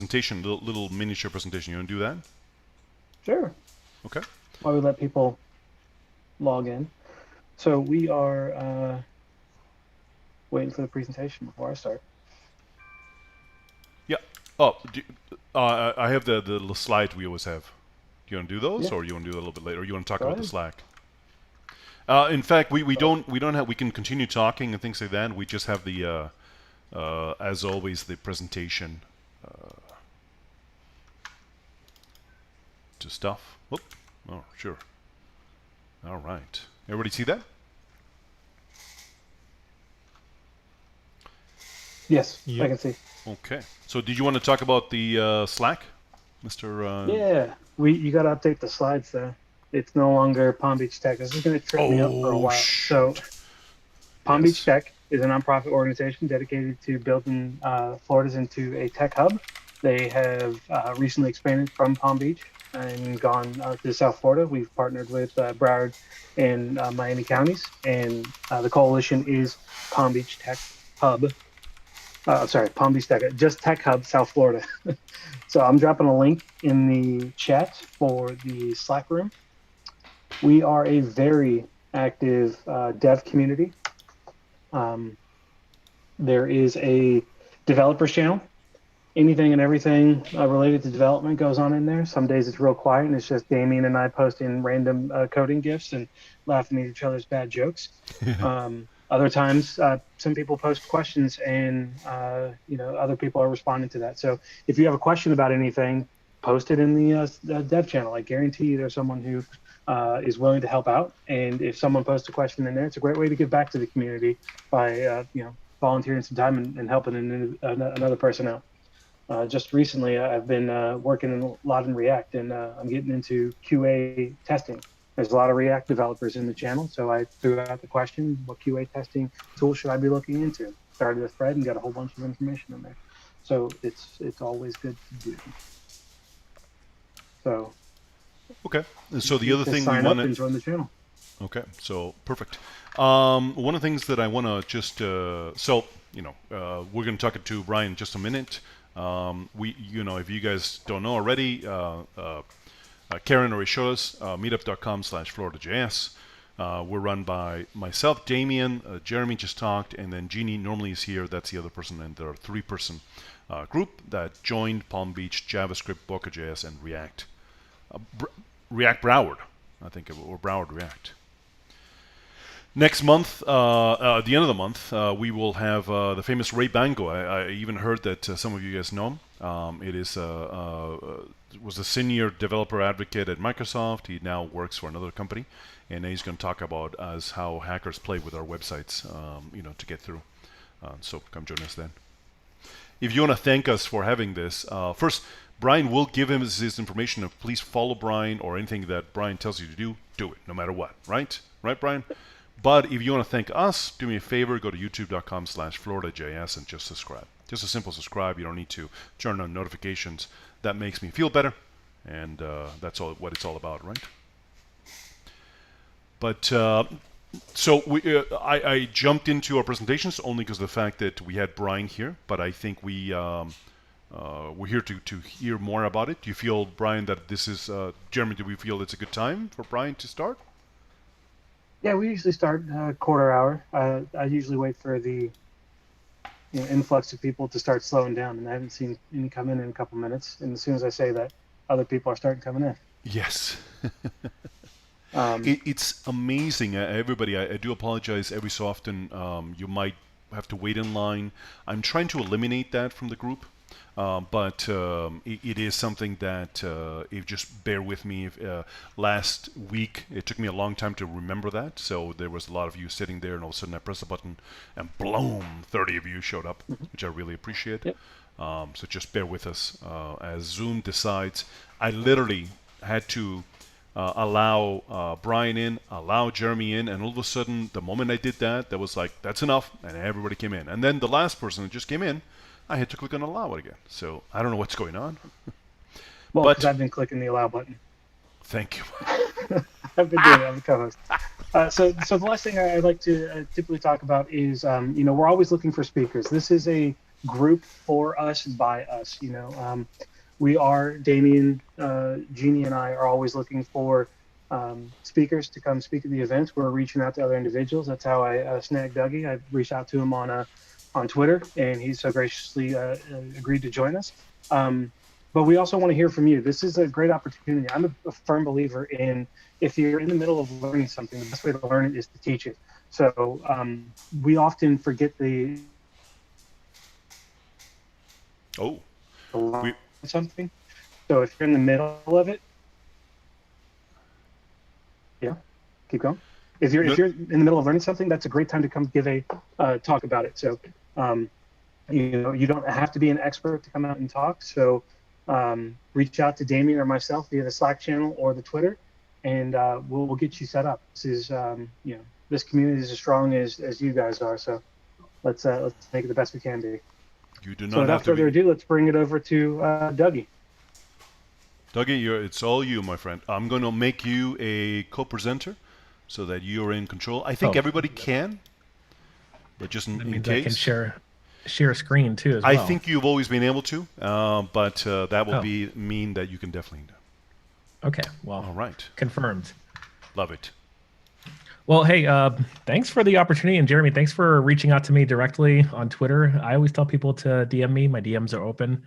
presentation, little miniature presentation. You want to do that? Sure. Okay. While we let people log in. So we are waiting for the presentation before I start. Yeah. Oh, I have the little slide we always have. Do you want to do those, Yeah, or you want to do that a little bit later? Or you want to talk go about the ahead. Slack? In fact, we Go ahead. don't have, we can continue talking and things like that. We just have the as always the presentation to stuff. Whoop. Oh, sure. All right. Everybody see that? Yes, I Yep. can see. Okay. So did you want to talk about the Slack, Mr. Yeah, we you got to update the slides though. It's no longer Palm Beach Tech. This is going to trip me up for a Oh while. So shoot. Palm Beach Yes. Tech is a nonprofit organization dedicated to building Florida's into a tech hub. They have recently expanded from Palm Beach and gone to South Florida. We've partnered with Broward and Miami counties, and the coalition is Palm Beach Tech Hub. Sorry, Palm Beach Tech, just Tech Hub, South Florida. So I'm dropping a link in the chat for the Slack room. We are a very active dev community. Um, there is a developers channel. Anything and everything related to development goes on in there. Some days it's real quiet and it's just Damien and I posting random coding gifs and laughing at each other's bad jokes. Other times, some people post questions and other people are responding to that. So if you have a question about anything, post it in the dev channel. I guarantee you there's someone who is willing to help out. And if someone posts a question in there, it's a great way to give back to the community by volunteering some time and helping another person out. Just recently, I've been working a lot in React, and I'm getting into QA testing. There's a lot of React developers in the channel, so I threw out the question: what QA testing tool should I be looking into? Started a thread and got a whole bunch of information in there. So it's always good to do. So Okay. So the other just thing we sign want up to. and join the channel. Okay. So perfect. One of the things that I want to just we're going to talk to Brian in just a minute. If you guys don't know already, Karen already showed us meetup.com/FloridaJS. We're run by myself, Damien, Jeremy just talked, and then Jeannie normally is here. That's the other person, and they're a three-person group that joined Palm Beach, JavaScript, BocaJS, and React. React Broward, I think, or Broward React. Next month, at the end of the month, we will have the famous Ray Bango. I even heard that some of you guys know him. It is was a senior developer advocate at Microsoft. He now works for another company, and he's going to talk about how hackers play with our websites, to get through. So come join us then. If you want to thank us for having this, first, Brian will give him his information. Please follow Brian or anything that Brian tells you to do it, no matter what. Right? Right, Brian? But if you want to thank us, do me a favor, go to youtube.com/FloridaJS and just subscribe. Just a simple subscribe. You don't need to turn on notifications. That makes me feel better, and that's what it's all about, right? But I jumped into our presentations only because of the fact that we had Brian here, but I think we're here to hear more about it. Do you feel, Brian, that this is, Jeremy, do we feel it's a good time for Brian to start? Yeah, we usually start quarter hour. I usually wait for the influx of people to start slowing down, and I haven't seen any come in a couple minutes. And as soon as I say that, other people are starting coming in. Yes. Um, It's amazing. Everybody, I do apologize every so often. You might have to wait in line. I'm trying to eliminate that from the group. But it is something that if just bear with me. Last week it took me a long time to remember that, so there was a lot of you sitting there, and all of a sudden I pressed a button, and boom, 30 of you showed up, which I really appreciate. yep. So just bear with us as Zoom decides. I literally had to allow Brian in, allow Jeremy in, and all of a sudden, the moment I did that, that was like, that's enough, and everybody came in. And then the last person that just came in, I had to click on allow it again. So I don't know what's going on. Well, because But I've been clicking the allow button. thank you. I've been doing it. I'm the co-host. So the last thing I'd like to typically talk about is, we're always looking for speakers. This is a group for us by us. We are Damien, Jeannie, and I are always looking for speakers to come speak at the events. We're reaching out to other individuals. That's how I snagged Dougie. I reached out to him on Twitter, and he so graciously agreed to join us. But we also want to hear from you. This is a great opportunity. I'm a firm believer in, if you're in the middle of learning something, the best way to learn it is to teach it. So we often forget Oh, we something. So if you're in the middle of it, yeah, keep going. no, If you're in the middle of learning something, that's a great time to come give a talk about it. So you don't have to be an expert to come out and talk. So reach out to Damien or myself via the Slack channel or the Twitter, and we'll get you set up. This community is as strong as you guys are. So let's make it the best we can be. you do So not without have to further be. ado, let's bring it over to Dougie. Dougie, it's all you, my friend. I'm going to make you a co-presenter so that you're in control. I think Oh, everybody can, but just that in means I can case. share a screen too as I well. think you've always been able to, but that will Oh. mean that you can definitely do. Okay, well, All right. confirmed. Love it. Well, hey, thanks for the opportunity, and Jeremy, thanks for reaching out to me directly on Twitter. I always tell people to DM me. My DMs are open,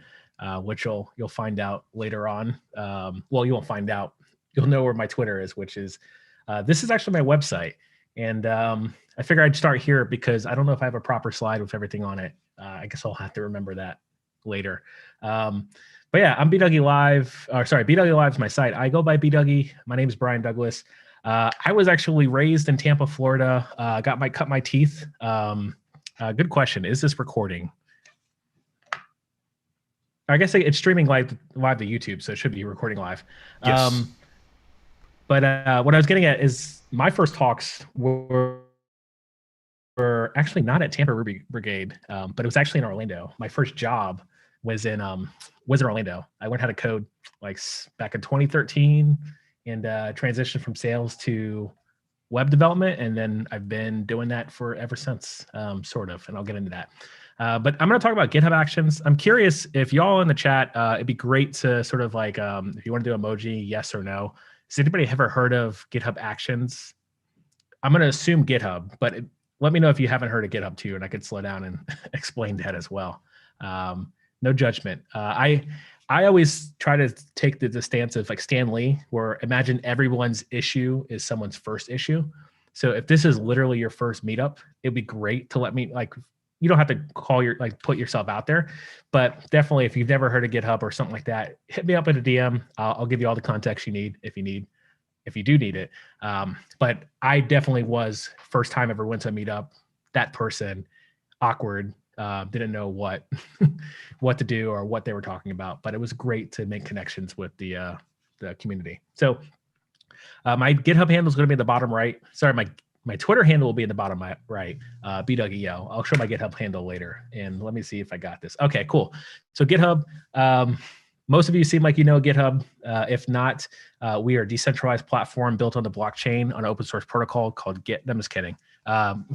which you'll find out later on. Well, you won't find out. You'll know where my Twitter is, which is this is actually my website, and I figure I'd start here because I don't know if I have a proper slide with everything on it. I guess I'll have to remember that later. But yeah, I'm BDougie Live. Or sorry, BDougie Live is my site. I go by BDougie. My name is Brian Douglas. I was actually raised in Tampa, Florida. Cut my teeth. Good question. Is this recording? I guess it's streaming live to YouTube, so it should be recording live. Yes. But what I was getting at is my first talks were actually not at Tampa Ruby Brigade, but it was actually in Orlando. My first job was in Orlando. I learned how to code back in 2013 and transitioned from sales to web development, and then I've been doing that for ever since, sort of. And I'll get into that. But I'm going to talk about GitHub Actions. I'm curious if y'all in the chat, it'd be great to sort of if you want to do emoji, yes or no. Has anybody ever heard of GitHub Actions? I'm going to assume GitHub, but let me know if you haven't heard of GitHub too, and I could slow down and explain that as well. No judgment. I always try to take the stance of like Stan Lee, where imagine everyone's issue is someone's first issue. So if this is literally your first meetup, it'd be great to let me you don't have to put yourself out there, but definitely if you've never heard of GitHub or something like that, hit me up in a DM. I'll give you all the context you need if you do need it. But I definitely was first time ever went to a meetup, that person, awkward, didn't know what what to do or what they were talking about, but it was great to make connections with the community. So my GitHub handle is going to be in the bottom right. Sorry, my Twitter handle will be in the bottom right. BDougieYo. I'll show my GitHub handle later, and let me see if I got this. Okay, cool. So GitHub. Most of you seem like you know GitHub. If not, we are a decentralized platform built on the blockchain on an open source protocol called Git. I'm just kidding.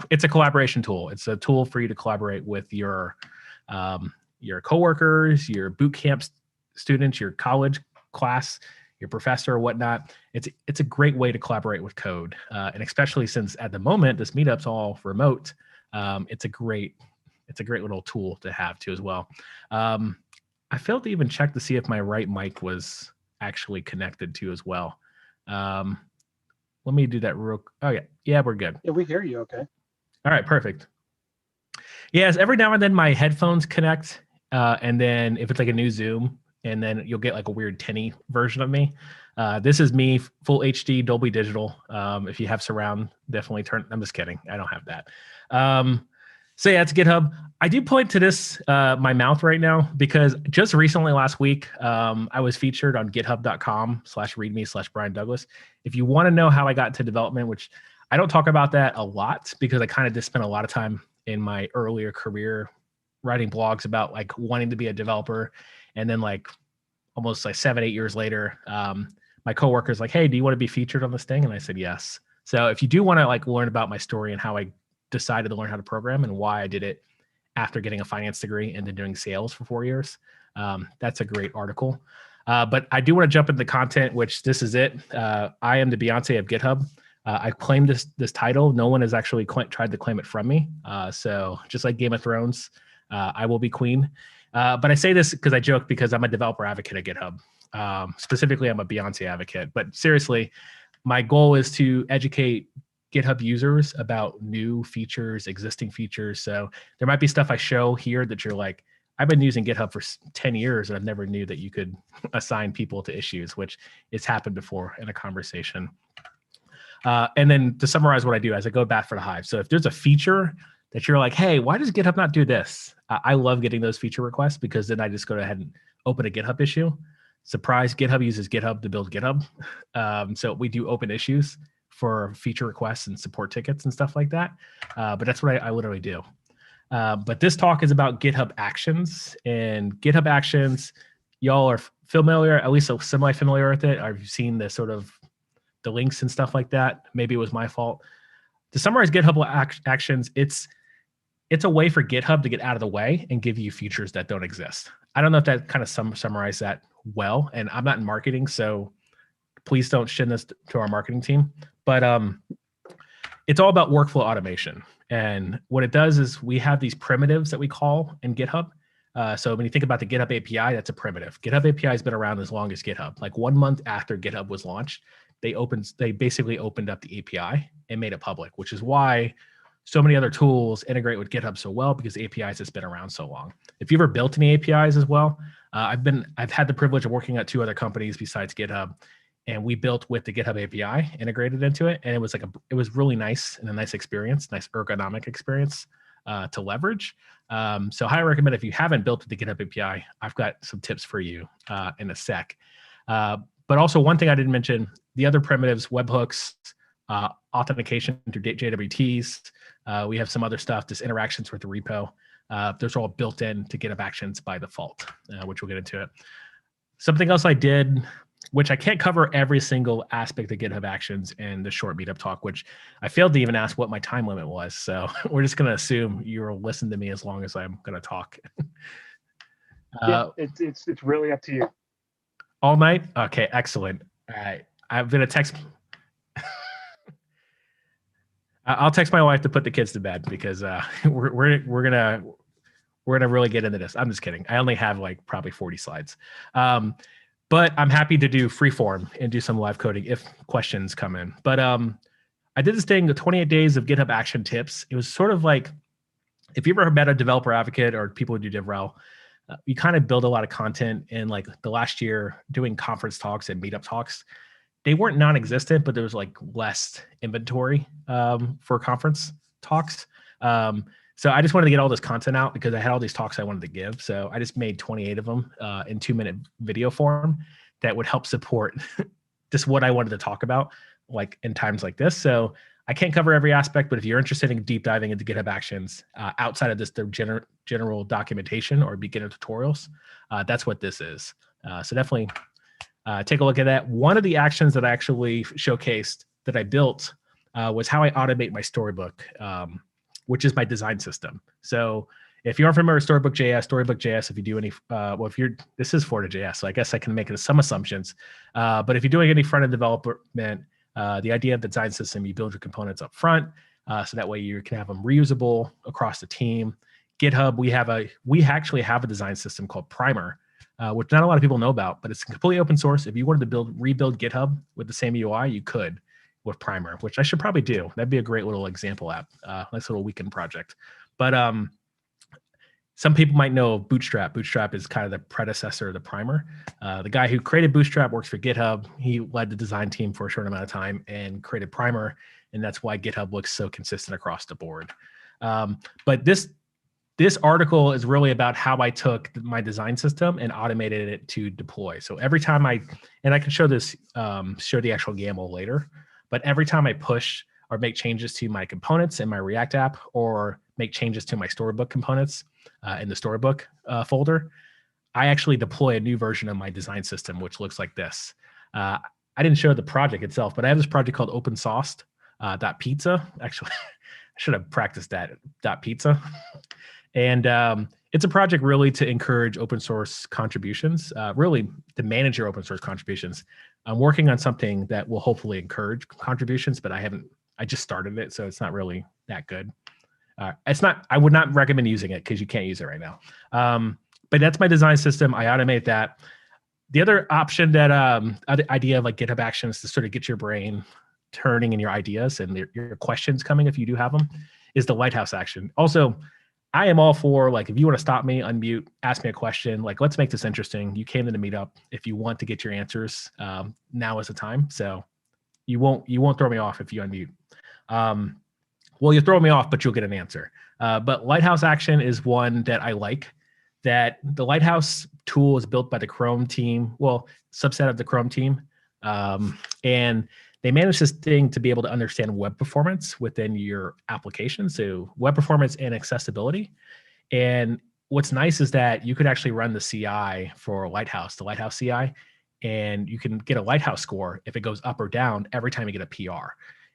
It's a collaboration tool. It's a tool for you to collaborate with your coworkers, your boot camp students, your college class, your professor or whatnot. It's a great way to collaborate with code. And especially since at the moment, this meetup's all remote, it's a great little tool to have too as well. I failed to even check to see if my right mic was actually connected to as well. Let me do that real. Oh yeah, we're good. Yeah, we hear you. Okay. All right, perfect. Yes, every now and then my headphones connect, and then if it's like a new Zoom, and then you'll get like a weird tinny version of me. This is me, full HD Dolby Digital. If you have surround, definitely turn. I'm just kidding. I don't have that. So yeah, it's GitHub. I do point to this, my mouth right now, because just recently last week, I was featured on github.com/readme/Brian Douglas. If you want to know how I got into development, which I don't talk about that a lot because I kind of just spent a lot of time in my earlier career writing blogs about like wanting to be a developer. And then like almost like 7-8 years later, my coworker's like, hey, do you want to be featured on this thing? And I said, yes. So if you do want to like learn about my story and how I decided to learn how to program and why I did it after getting a finance degree and then doing sales for 4 years. That's a great article. But I do want to jump into the content, which this is it. I am the Beyonce of GitHub. I claim this title. No one has actually tried to claim it from me. So just like Game of Thrones, I will be queen. But I say this because I joke because I'm a developer advocate at GitHub. Specifically, I'm a Beyonce advocate. But seriously, my goal is to educate GitHub users about new features, existing features. So there might be stuff I show here that you're like, I've been using GitHub for 10 years and I've never knew that you could assign people to issues, which it's happened before in a conversation. And then to summarize what I do as I go back for the Hive. So if there's a feature that you're like, hey, why does GitHub not do this? I love getting those feature requests because then I just go ahead and open a GitHub issue. Surprise, GitHub uses GitHub to build GitHub. So we do open issues for feature requests and support tickets and stuff like that. But that's what I literally do. But this talk is about GitHub Actions, and GitHub Actions, y'all are familiar, at least semi-familiar with it. I've seen the sort of the links and stuff like that. Maybe it was my fault. To summarize GitHub Actions, it's a way for GitHub to get out of the way and give you features that don't exist. I don't know if that kind of summarized that well, and I'm not in marketing, so please don't shin this to our marketing team. But it's all about workflow automation. And what it does is we have these primitives that we call in GitHub. So when you think about the GitHub API, that's a primitive. GitHub API has been around as long as GitHub. Like 1 month after GitHub was launched, they basically opened up the API and made it public, which is why so many other tools integrate with GitHub so well, because APIs has been around so long. If you've ever built any APIs as well, I've had the privilege of working at 2 other companies besides GitHub, and we built with the GitHub API integrated into it, and it was really nice and a nice experience, nice ergonomic experience to leverage. So highly recommend if you haven't built the GitHub API, I've got some tips for you in a sec. But also one thing I didn't mention, the other primitives, webhooks, authentication through JWTs. We have some other stuff, just interactions with the repo. Those are all built in to GitHub Actions by default, which we'll get into it. Something else I did, which I can't cover every single aspect of GitHub Actions in the short meetup talk, which I failed to even ask what my time limit was. So we're just going to assume you'll listen to me as long as I'm going to talk. Yeah, it's really up to you. All night? Okay, excellent. All right. I'm going to text. I'll text my wife to put the kids to bed because we're gonna really get into this. I'm just kidding. I only have like probably 40 slides. But I'm happy to do freeform and do some live coding if questions come in. But I did this thing, the 28 days of GitHub Action Tips. It was sort of like, if you ever met a developer advocate or people who do DevRel, you kind of build a lot of content in like the last year doing conference talks and meetup talks. They weren't non-existent, but there was like less inventory for conference talks. So I just wanted to get all this content out because I had all these talks I wanted to give. So I just made 28 of them in 2-minute video form that would help support just what I wanted to talk about, like in times like this. So I can't cover every aspect, but if you're interested in deep diving into GitHub Actions outside of this, the general documentation or beginner tutorials, that's what this is. So definitely take a look at that. One of the actions that I actually showcased that I built was how I automate my storybook, which is my design system. So if you aren't familiar with storybook.js, if you do any, this is Florida.js, so I guess I can make some assumptions. But if you're doing any front-end development, the idea of the design system, you build your components up front, so that way you can have them reusable across the team. GitHub, we actually have a design system called Primer, which not a lot of people know about, but it's completely open source. If you wanted to rebuild GitHub with the same UI, you could with Primer, which I should probably do. That'd be a great little example app, nice little weekend project. But some people might know Bootstrap. Bootstrap is kind of the predecessor of the Primer. The guy who created Bootstrap works for GitHub. He led the design team for a short amount of time and created Primer, and that's why GitHub looks so consistent across the board. But this article is really about how I took my design system and automated it to deploy. So every time I can show this, show the actual YAML later, but every time I push or make changes to my components in my React app or make changes to my storybook components in the storybook folder, I actually deploy a new version of my design system, which looks like this. I didn't show the project itself, but I have this project called opensourced.pizza. Actually, I should have practiced that .pizza. And it's a project really to encourage open source contributions, really to manage your open source contributions. I'm working on something that will hopefully encourage contributions, but I just started it, so it's not really that good. I would not recommend using it because you can't use it right now. But that's my design system. I automate that. The other option that other idea of like GitHub Actions to sort of get your brain turning in your ideas and your questions coming if you do have them is the Lighthouse action. Also, I am all for like if you want to stop me, unmute, ask me a question. Like let's make this interesting. You came to the meetup. If you want to get your answers, now is the time. So you won't throw me off if you unmute. Well, you throw me off, but you'll get an answer. But Lighthouse action is one that I like. That the Lighthouse tool is built by the Chrome team, well, subset of the Chrome team. And they manage this thing to be able to understand web performance within your application. So web performance and accessibility. And what's nice is that you could actually run the CI for Lighthouse, the Lighthouse CI, and you can get a Lighthouse score if it goes up or down every time you get a PR.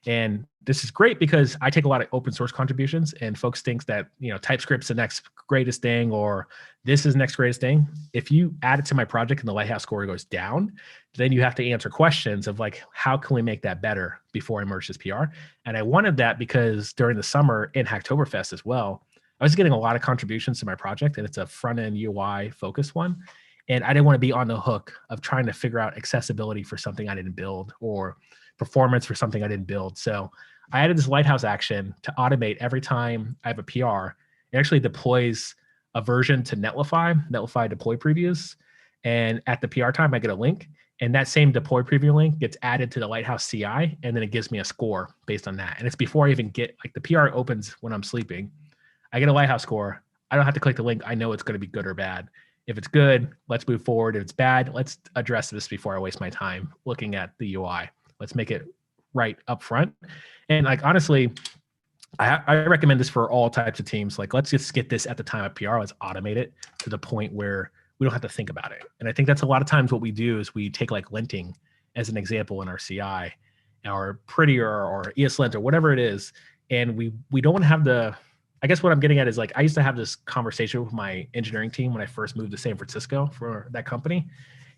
And this is great because I take a lot of open source contributions and folks think that, TypeScript's the next greatest thing or this is the next greatest thing. If you add it to my project and the Lighthouse score goes down, then you have to answer questions of like, how can we make that better before I merge this PR? And I wanted that because during the summer in Hacktoberfest as well, I was getting a lot of contributions to my project and it's a front end UI focused one. And I didn't want to be on the hook of trying to figure out accessibility for something I didn't build or performance for something I didn't build. So I added this Lighthouse action to automate every time I have a PR. It actually deploys a version to Netlify deploy previews. And at the PR time, I get a link. And that same deploy preview link gets added to the Lighthouse CI. And then it gives me a score based on that. And it's before I even get, like the PR opens when I'm sleeping. I get a Lighthouse score. I don't have to click the link. I know it's going to be good or bad. If it's good, let's move forward. If it's bad, let's address this before I waste my time looking at the UI. Let's make it right up front. And like, honestly, I recommend this for all types of teams. Like, let's just get this at the time of PR. Let's automate it to the point where we don't have to think about it. And I think that's a lot of times what we do is we take like linting as an example in our CI or Prettier or ESLint or whatever it is. And we don't have the, I guess what I'm getting at is like, I used to have this conversation with my engineering team when I first moved to San Francisco for that company.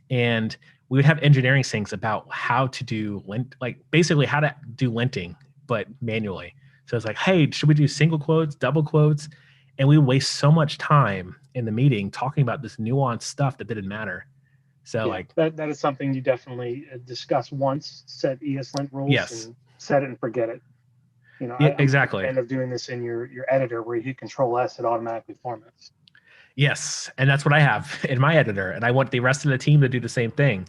And we would have engineering syncs about how to do like basically how to do linting, but manually. So it's like, hey, should we do single quotes, double quotes? And we waste so much time in the meeting talking about this nuanced stuff that didn't matter. So like that is something you definitely discuss once, set ESLint rules yes. and set it and forget it. Yeah, exactly. I'm a fan of doing this in your editor where you hit Control S, it automatically formats. Yes, and that's what I have in my editor, and I want the rest of the team to do the same thing.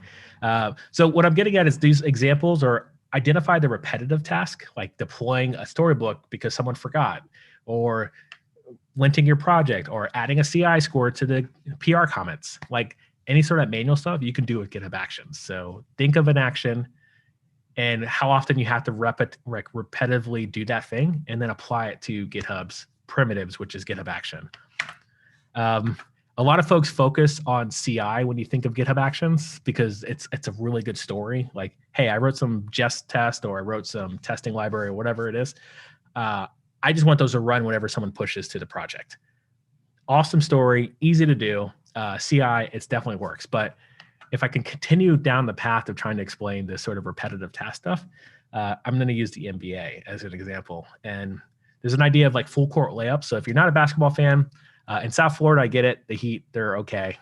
So what I'm getting at is these examples are identify the repetitive task, like deploying a storybook because someone forgot, or linting your project, or adding a CI score to the PR comments. Like any sort of manual stuff, you can do with GitHub Actions. So think of an action and how often you have to repetitively do that thing, and then apply it to GitHub's primitives, which is GitHub Action. A lot of folks focus on CI when you think of GitHub Actions because it's a really good story. Like, hey, I wrote some Jest test or I wrote some testing library or whatever it is. I just want those to run whenever someone pushes to the project. Awesome story, easy to do. CI, it definitely works. But if I can continue down the path of trying to explain this sort of repetitive task stuff, I'm going to use the NBA as an example. And there's an idea of like full court layups. So if you're not a basketball fan, in South Florida, I get it. The Heat, they're okay.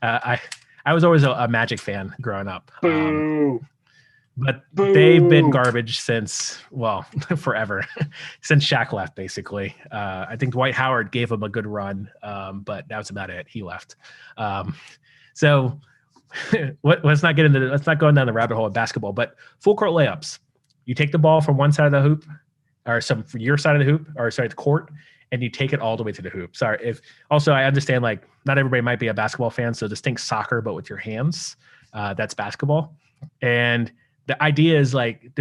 I was always a Magic fan growing up. But they've been garbage since, well, forever, since Shaq left, basically. I think Dwight Howard gave him a good run, but that was about it. He left. So let's not go down the rabbit hole of basketball, but full court layups. You take the ball from one side of the hoop, or from your side of the hoop, or sorry, the court, and you take it all the way to the hoop. Sorry. Also, I understand like not everybody might be a basketball fan, so just think soccer, but with your hands. That's basketball. And the idea is like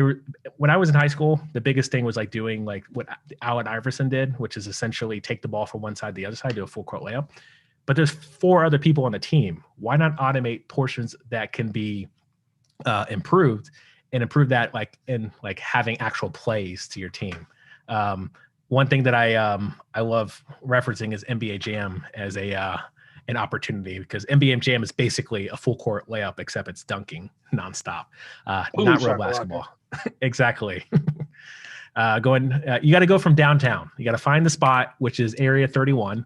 when I was in high school, the biggest thing was like doing like what Allen Iverson did, which is essentially take the ball from one side to the other side, do a full court layup. But there's 4 other people on the team. Why not automate portions that can be improved and improve that like in like having actual plays to your team? one thing that I love referencing is NBA Jam as an opportunity, because NBA Jam is basically a full court layup, except it's dunking nonstop, Ooh, not real shakalaka. basketball. Exactly. You got to go from downtown. You got to find the spot, which is Area 31.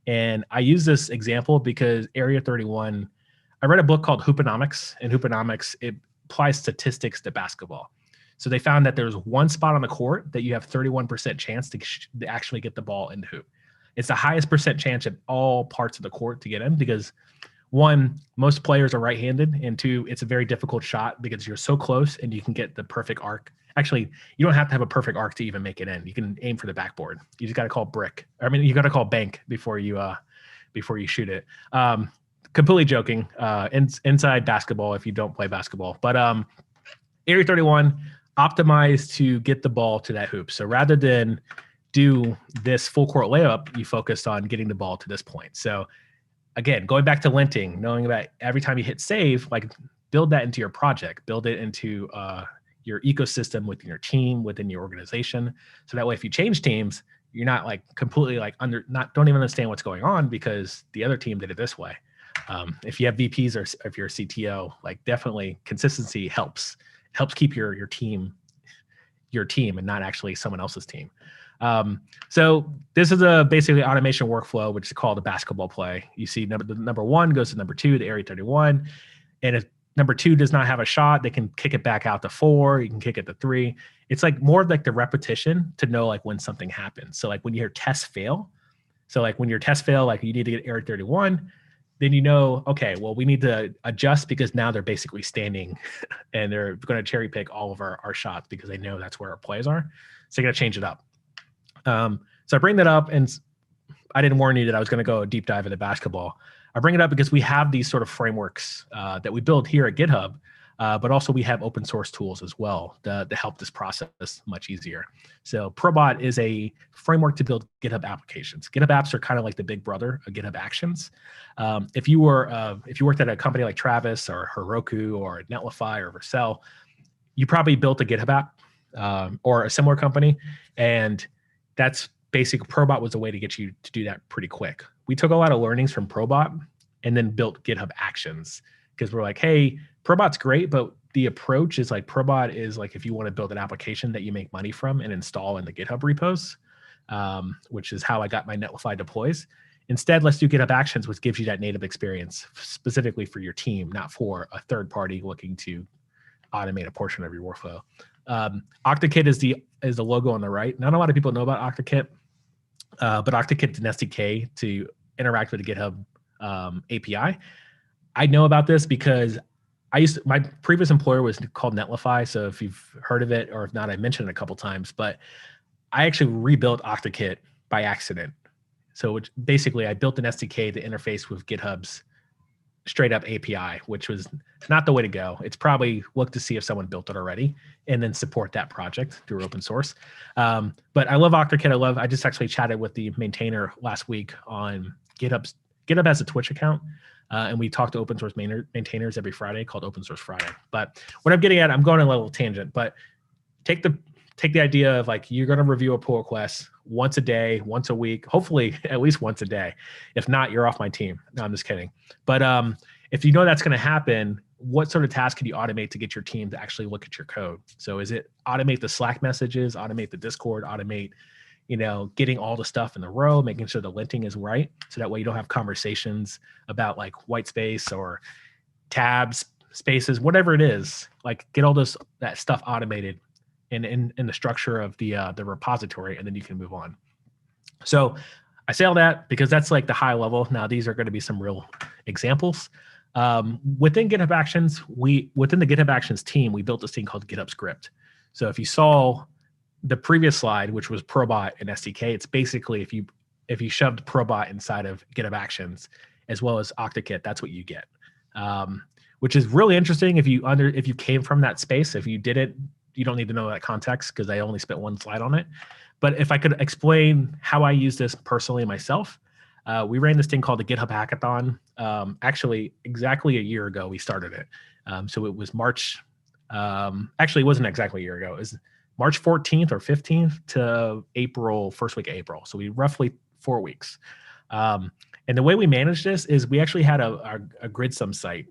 And I use this example because Area 31, I read a book called Hooponomics, and Hooponomics, it applies statistics to basketball. So they found that there's one spot on the court that you have 31% chance to actually get the ball in the hoop. It's the highest percent chance of all parts of the court to get in, because one, most players are right-handed, and two, it's a very difficult shot because you're so close and you can get the perfect arc. Actually, you don't have to have a perfect arc to even make it in. You can aim for the backboard. You just got to call brick. I mean, you got to call bank before you shoot it. Completely joking. Inside basketball if you don't play basketball, but Area 31 optimized to get the ball to that hoop. So rather than do this full court layup, you focused on getting the ball to this point. So again, going back to linting, knowing that every time you hit save, like build that into your project, build it into your ecosystem within your team, within your organization. So that way, if you change teams, you're not like completely like don't even understand what's going on because the other team did it this way. If you have VPs or if you're a CTO, like definitely consistency helps keep your team and not actually someone else's team. So this is a basically automation workflow, which is called a basketball play. You see number one goes to number two, the Area 31. And if number two does not have a shot, they can kick it back out to 4. You can kick it to 3. It's like more of like the repetition to know like when something happens. So like when you hear tests fail, so like when your tests fail, like you need to get Area 31, then you know, okay, well, we need to adjust because now they're basically standing and they're going to cherry pick all of our shots because they know that's where our plays are. So you got to change it up. So I bring that up, and I didn't warn you that I was going to go a deep dive into basketball. I bring it up because we have these sort of frameworks that we build here at GitHub, but also we have open source tools as well to help this process much easier. So Probot is a framework to build GitHub applications. GitHub apps are kind of like the big brother of GitHub Actions. If you worked at a company like Travis or Heroku or Netlify or Vercel, you probably built a GitHub app or a similar company, and that's basic. Probot was a way to get you to do that pretty quick. We took a lot of learnings from Probot and then built GitHub Actions because we're like, hey, Probot's great, but the approach is like Probot is like if you want to build an application that you make money from and install in the GitHub repos, which is how I got my Netlify deploys. Instead, let's do GitHub Actions, which gives you that native experience specifically for your team, not for a third party looking to automate a portion of your workflow. OctaKit is the logo on the right. Not a lot of people know about OctaKit, but OctaKit is an SDK to interact with the GitHub API. I know about this because my previous employer was called Netlify. So if you've heard of it, or if not, I mentioned it a couple times, but I actually rebuilt OctaKit by accident. So basically I built an SDK to interface with GitHub's straight up API, which was not the way to go. It's probably look to see if someone built it already and then support that project through open source. But I love OctaKit. I just actually chatted with the maintainer last week on GitHub. GitHub has a Twitch account, and we talk to open source maintainers every Friday called Open Source Friday. But what I'm getting at, I'm going on a little tangent, but take the idea of like you're going to review a pull request once a day, once a week, hopefully at least once a day. If not, you're off my team. No, I'm just kidding. But if you know that's going to happen, what sort of task can you automate to get your team to actually look at your code? So is it automate the Slack messages, automate the Discord, automate, getting all the stuff in the row, making sure the linting is right. So that way you don't have conversations about like white space or tabs, spaces, whatever it is, like get all that stuff automated in the structure of the repository, and then you can move on. So I say all that because that's like the high level. Now these are going to be some real examples. Within GitHub Actions, within the GitHub Actions team, we built this thing called GitHub Script. So if you saw the previous slide, which was Probot and SDK, it's basically if you shoved Probot inside of GitHub Actions as well as OctaKit, that's what you get. Which is really interesting if you came from that space. If you did it, you don't need to know that context because I only spent one slide on it. But if I could explain how I use this personally myself, we ran this thing called the GitHub Hackathon. Actually, exactly a year ago, we started it. So it was March. Actually, it wasn't exactly a year ago. It was March 14th or 15th to April, first week of April. So we roughly 4 weeks. And the way we managed this is we actually had a GridSum site.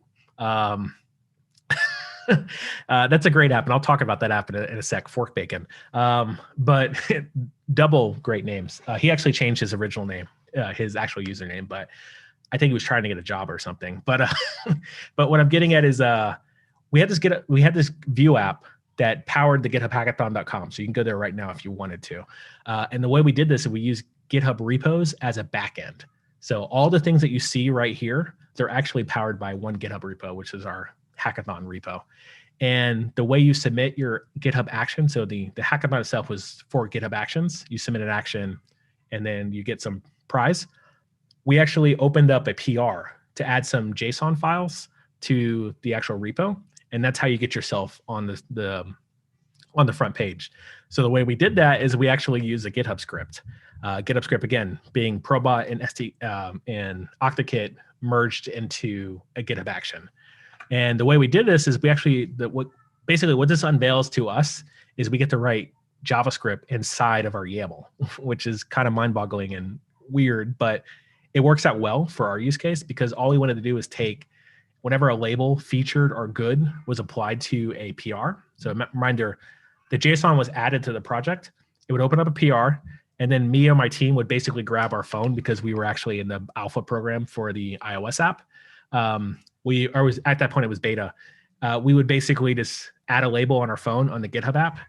That's a great app, and I'll talk about that app in a sec. Fork Bacon, but double great names. He actually changed his original name, his actual username, but I think he was trying to get a job or something. But but what I'm getting at is we had this View app that powered the GitHubHackathon.com. So you can go there right now if you wanted to. And the way we did this is we used GitHub repos as a backend. So all the things that you see right here, they're actually powered by one GitHub repo, which is our hackathon repo. And the way you submit your GitHub action, so the hackathon itself was for GitHub actions. You submit an action and then you get some prize. We actually opened up a PR to add some JSON files to the actual repo. And that's how you get yourself on on the front page. So the way we did that is we actually use a GitHub script. GitHub script, again, being Probot and OctaKit merged into a GitHub action. And the way we did this is we actually, what this unveils to us is we get to write JavaScript inside of our YAML, which is kind of mind-boggling and weird, but it works out well for our use case because all we wanted to do is take whenever a label featured or good was applied to a PR. So reminder, the JSON was added to the project. It would open up a PR, and then me and my team would basically grab our phone because we were actually in the alpha program for the iOS app. At that point, it was beta. We would basically just add a label on our phone on the GitHub app,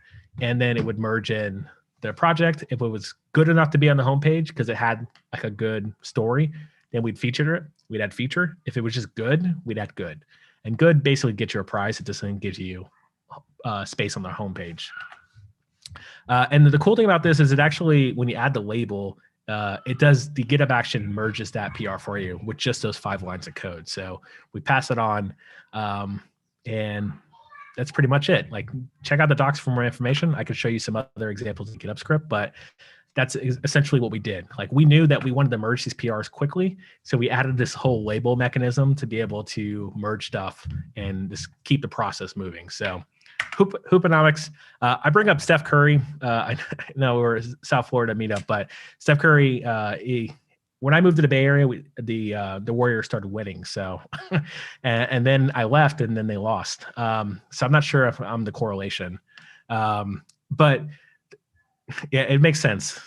and then it would merge in the project. If it was good enough to be on the homepage because it had like a good story, then we'd feature it. We'd add feature. If it was just good, we'd add good. And good basically gets you a prize. It just then gives you space on the homepage. And the cool thing about this is it actually, when you add the label, it does the GitHub action merges that PR for you with just those 5 lines of code. So we pass it on, and that's pretty much it. Like, check out the docs for more information. I could show you some other examples in GitHub script, but that's essentially what we did. Like, we knew that we wanted to merge these PRs quickly, so we added this whole label mechanism to be able to merge stuff and just keep the process moving. So Hooponomics. I bring up Steph Curry. I know we're a South Florida meetup, but Steph Curry, when I moved to the Bay Area, the Warriors started winning. So, and then I left, and then they lost. So I'm not sure if I'm the correlation, but yeah, it makes sense.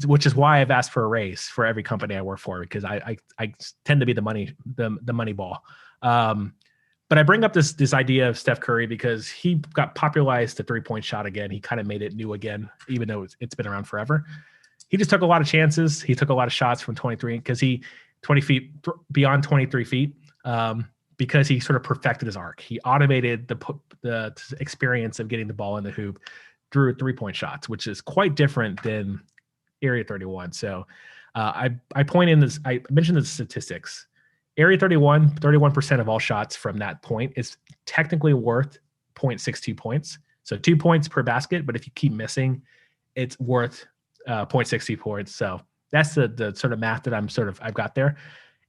Which is why I've asked for a raise for every company I work for, because I tend to be the money ball. But I bring up this idea of Steph Curry because he got popularized the 3-point shot again. He kind of made it new again, even though it's been around forever. He just took a lot of chances. He took a lot of shots from 23 because 20 feet beyond 23 feet, because he sort of perfected his arc. He automated the experience of getting the ball in the hoop through 3-point shots, which is quite different than Area 31. So I mentioned the statistics. Area 31% of all shots from that point is technically worth 0.62 points. So 2 points per basket, but if you keep missing, it's worth 0.60 points. So that's the sort of math that I've got there.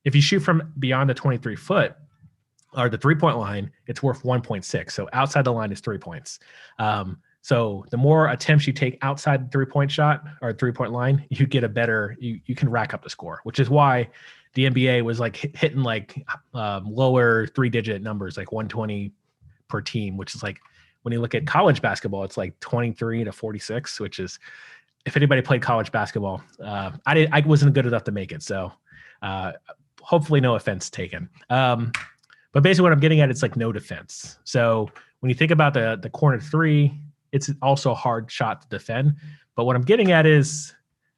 If you shoot from beyond the 23 foot or the 3-point line, it's worth 1.6. So outside the line is 3 points. So the more attempts you take outside the 3-point shot or 3-point line, you get you can rack up the score, which is why the NBA was like hitting like lower 3-digit numbers, like 120 per team, which is like, when you look at college basketball, it's like 23 to 46, which is, if anybody played college basketball, I wasn't good enough to make it. So hopefully no offense taken. But basically what I'm getting at, it's like no defense. So when you think about the corner 3, it's also a hard shot to defend. But what I'm getting at is,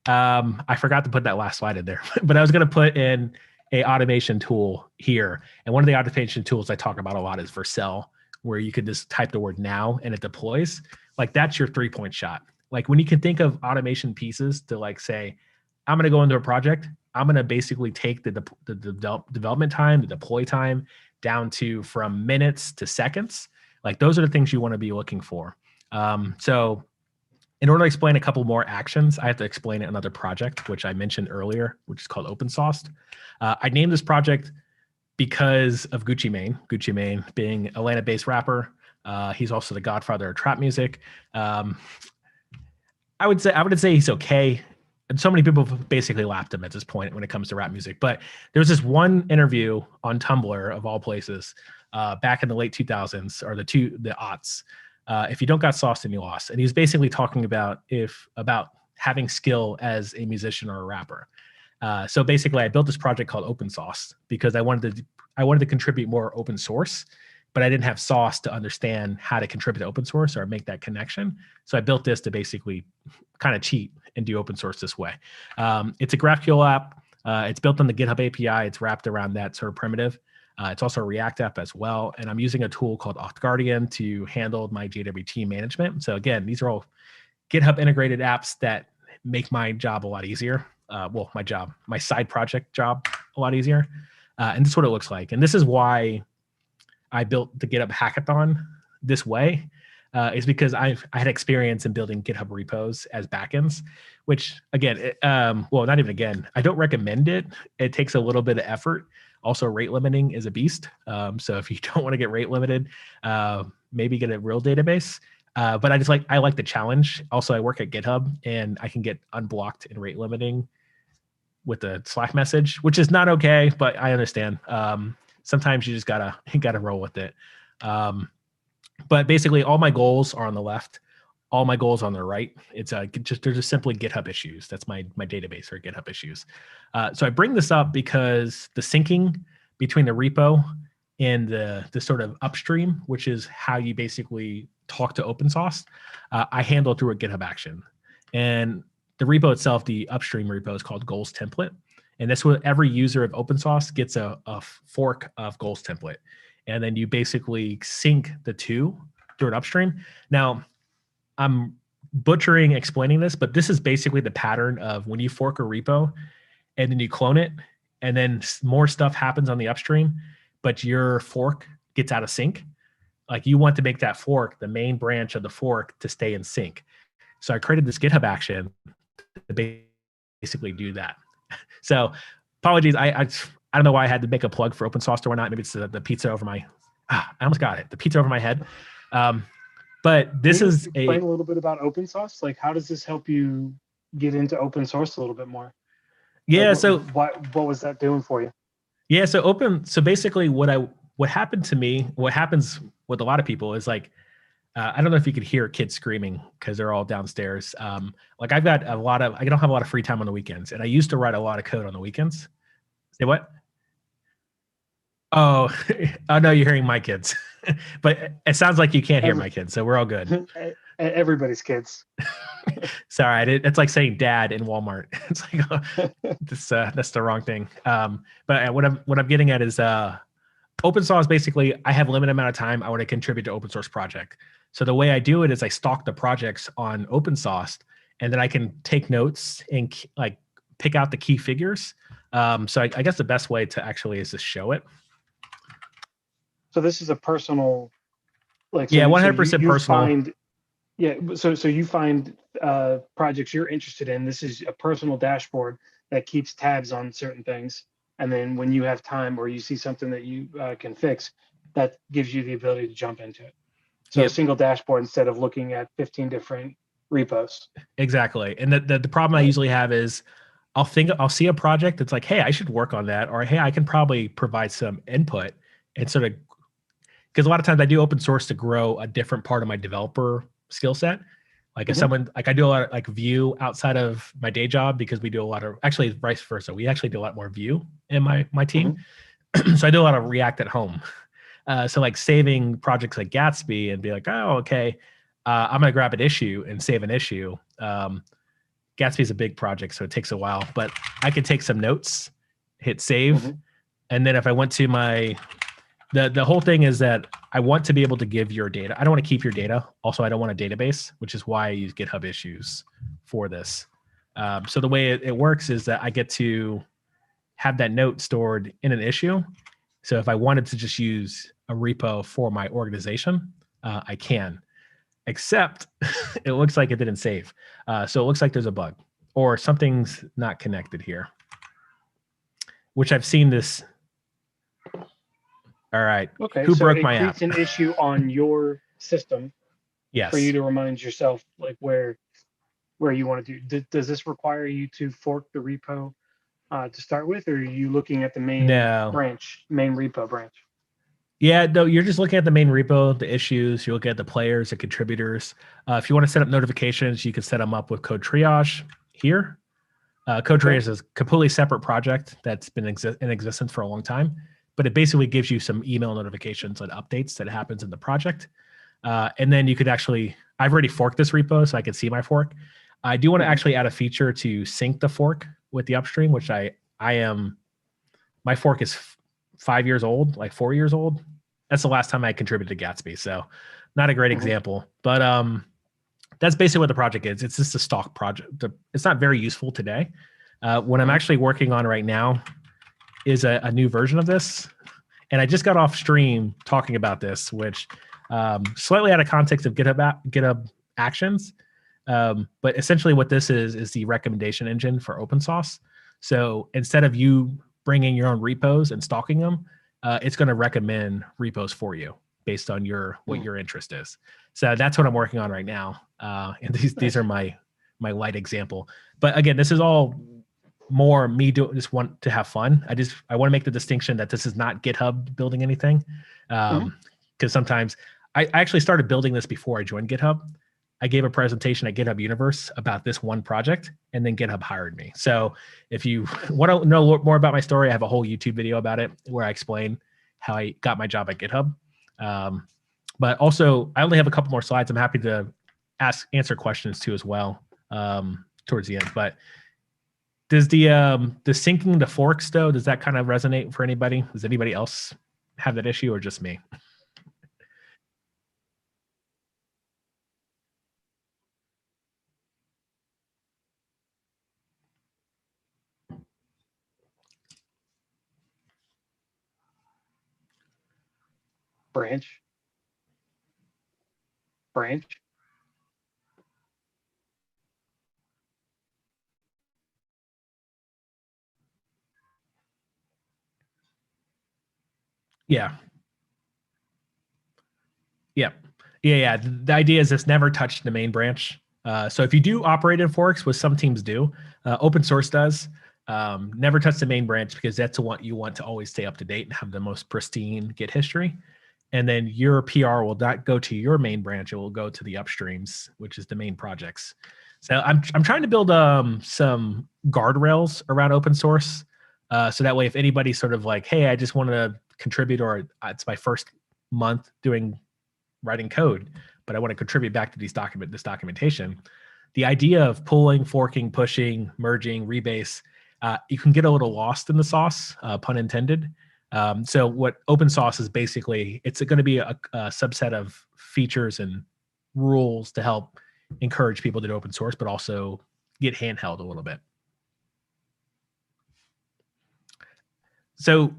I forgot to put that last slide in there, but I was going to put in a automation tool here. And one of the automation tools I talk about a lot is Vercel, where you could just type the word now and it deploys. Like, that's your 3-point shot. Like, when you can think of automation pieces to, like, say, I'm going to go into a project, I'm going to basically take the development time, the deploy time down to from minutes to seconds. Like, those are the things you want to be looking for. So in order to explain a couple more actions, I have to explain another project, which I mentioned earlier, which is called Open Sauced. I named this project because of Gucci Mane. Gucci Mane being Atlanta-based rapper. He's also the godfather of trap music. I would say he's okay. And so many people have basically laughed him at this point when it comes to rap music. But there was this one interview on Tumblr of all places back in the late 2000s or the aughts. If you don't got sauce, then you lost. And he was basically talking about having skill as a musician or a rapper. So basically, I built this project called Open Sauce because I wanted to contribute more open source, but I didn't have sauce to understand how to contribute to open source or make that connection. So I built this to basically kind of cheat and do open source this way. It's a GraphQL app. It's built on the GitHub API. It's wrapped around that sort of primitive. It's also a React app as well. And I'm using a tool called AuthGuardian to handle my JWT management. So again, these are all GitHub integrated apps that make my job a lot easier. My side project job a lot easier. And this is what it looks like. And this is why I built the GitHub hackathon this way, is because I had experience in building GitHub repos as backends, which again, not even again, I don't recommend it. It takes a little bit of effort. Also, rate limiting is a beast. So if you don't want to get rate limited, maybe get a real database. But I like the challenge. Also, I work at GitHub and I can get unblocked and rate limiting with a Slack message, which is not okay, but I understand. Sometimes you just gotta roll with it. But basically, all my goals are on the left. All my goals on the right. It's they're just simply GitHub issues. That's my database or GitHub issues. So I bring this up because the syncing between the repo and the sort of upstream, which is how you basically talk to open source, I handle through a GitHub action. And the repo itself, the upstream repo, is called goals template. And that's what every user of open source gets a fork of goals template. And then you basically sync the two through an upstream. Now, I'm butchering explaining this, but this is basically the pattern of when you fork a repo and then you clone it, and then more stuff happens on the upstream, but your fork gets out of sync. Like you want to make that fork, the main branch of the fork, to stay in sync. So I created this GitHub action to basically do that. So apologies, I don't know why I had to make a plug for open source or not. Maybe it's the pizza over my, I almost got it. The pizza over my head. But this is explain a little bit about open source. Like, how does this help you get into open source a little bit more? Yeah. Like, So what was that doing for you? Yeah. So basically what happened to me, what happens with a lot of people is like, I don't know if you could hear kids screaming because they're all downstairs. Like I don't have a lot of free time on the weekends, and I used to write a lot of code on the weekends. Say what? Oh, oh no, you're hearing my kids, but it sounds like you can't hear my kids, so we're all good. Everybody's kids. Sorry, it's like saying dad in Walmart. It's like that's the wrong thing. But what I'm getting at is open source. Basically, I have a limited amount of time I want to contribute to open source project. So the way I do it is I stalk the projects on open source, and then I can take notes and like pick out the key figures. So I guess the best way to actually is to show it. So this is a personal, like, yeah, 100% personal. So you find projects you're interested in. This is a personal dashboard that keeps tabs on certain things, and then when you have time or you see something that you can fix, that gives you the ability to jump into it. So a single dashboard instead of looking at 15 different repos. Exactly. And the problem I usually have is I'll see a project that's like, hey, I should work on that, or hey, I can probably provide some input, and sort of, because a lot of times I do open source to grow a different part of my developer skill set. Like if someone, like I do a lot of like Vue outside of my day job, because we do a lot of, actually vice versa. We actually do a lot more Vue in my team. So I do a lot of React at home. So like saving projects like Gatsby and be like, oh, okay, I'm going to grab an issue and save an issue. Gatsby is a big project, so it takes a while, but I could take some notes, hit save. And then if I went to the whole thing is that I want to be able to give your data. I don't want to keep your data. Also, I don't want a database, which is why I use GitHub issues for this. So the way it works is that I get to have that note stored in an issue. So if I wanted to just use a repo for my organization, I can, except it looks like it didn't save. So it looks like there's a bug or something's not connected here, which I've seen this. All right. Okay. Who broke my app? Creates an issue on your system for you Yes. to remind yourself like where you want to do. Does this require you to fork the repo to start with, or are you looking at the No. main repo branch? Yeah, no, you're just looking at the main repo, the issues. You look at the players, the contributors. If you want to set up notifications, you can set them up with Code Triage here. Code Okay. Triage is a completely separate project that's been in existence for a long time, but it basically gives you some email notifications and updates that happens in the project. And then you could actually, I've already forked this repo, so I can see my fork. I do want to actually add a feature to sync the fork with the upstream, which my fork is 5 years old, like 4 years old. That's the last time I contributed to Gatsby, so not a great example. But that's basically what the project is. It's just a stock project. It's not very useful today. What I'm actually working on right now is a new version of this, and I just got off stream talking about this, which slightly out of context of GitHub Actions. But essentially, what this is the recommendation engine for open source. So instead of you bringing your own repos and stalking them, it's going to recommend repos for you based on what your interest is. So that's what I'm working on right now. And these are my light example. But again, this is all more me just want to have fun. I want to make the distinction that this is not GitHub building anything. Because sometimes I actually started building this before I joined GitHub. I gave a presentation at GitHub Universe about this one project, and then GitHub hired me. So if you want to know more about my story, I have a whole YouTube video about it where I explain how I got my job at GitHub. But also, I only have a couple more slides. I'm happy to answer questions too as well towards the end. But does the syncing the forks though, does that kind of resonate for anybody? Does anybody else have that issue or just me? Branch. Yeah. Yeah. Yeah. The idea is this never touch the main branch. So if you do operate in forks, which some teams do, open source does, never touch the main branch because that's what you want to always stay up to date and have the most pristine Git history. And then your PR will not go to your main branch; it will go to the upstreams, which is the main projects. So I'm trying to build some guardrails around open source, so that way if anybody's sort of like, hey, I just want to contribute, or it's my first month writing code, but I want to contribute back to this documentation. The idea of pulling, forking, pushing, merging, rebase, you can get a little lost in the sauce, pun intended. So what open source is basically, it's going to be a subset of features and rules to help encourage people to do open source, but also get handheld a little bit. So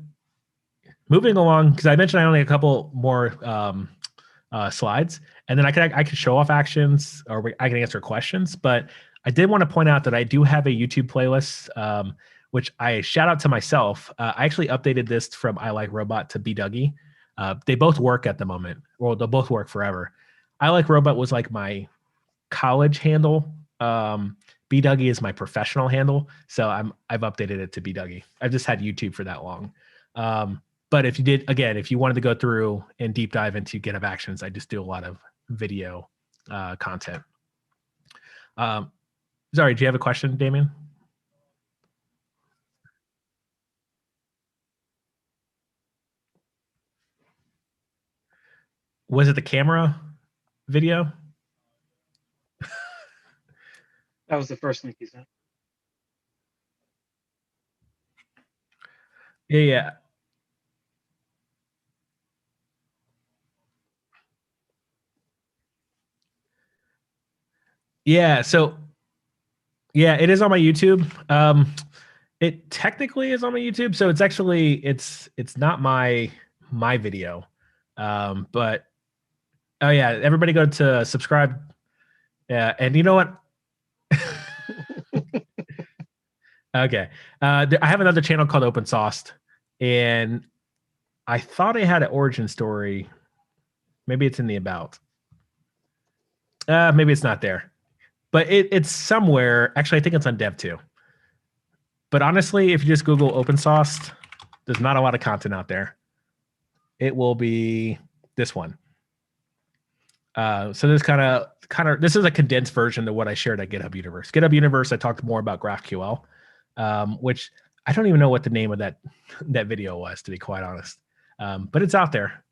moving along, because I mentioned I only have a couple more slides, and then I can show off actions, or I can answer questions. But I did want to point out that I do have a YouTube playlist, which I shout out to myself. I actually updated this from I Like Robot to BDougie. They both work at the moment, or they'll both work forever. I Like Robot was like my college handle. BDougie is my professional handle, so I've updated it to BDougie. I've just had YouTube for that long. But if you wanted to go through and deep dive into GitHub Actions, I just do a lot of video content. Sorry, do you have a question, Damien? Was it the camera video? That was the first link you sent. Yeah. Yeah. So yeah, it is on my YouTube. It technically is on my YouTube, so it's actually it's not my video. But oh yeah, everybody go to subscribe. Yeah, and you know what? Okay. I have another channel called Open Sauced, and I thought I had an origin story. Maybe it's in the about. Maybe it's not there, but it's somewhere. Actually, I think it's on Dev too. But honestly, if you just Google open source, there's not a lot of content out there. It will be this one. So this kind of this is a condensed version of what I shared at GitHub Universe. GitHub Universe, I talked more about GraphQL, which I don't even know what the name of that video was, to be quite honest. But it's out there.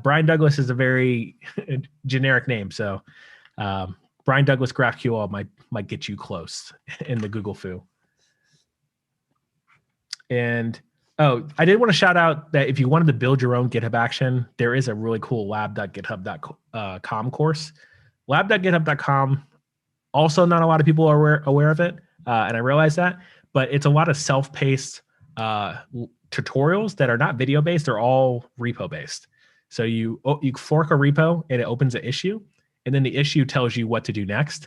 Brian Douglas is a very generic name, so Brian Douglas GraphQL might get you close in the Google foo. And I did want to shout out that if you wanted to build your own GitHub action, there is a really cool lab.github.com course. Lab.github.com, also not a lot of people are aware of it, and I realize that, but it's a lot of self-paced tutorials that are not video-based, they're all repo-based. So you fork a repo and it opens an issue, and then the issue tells you what to do next.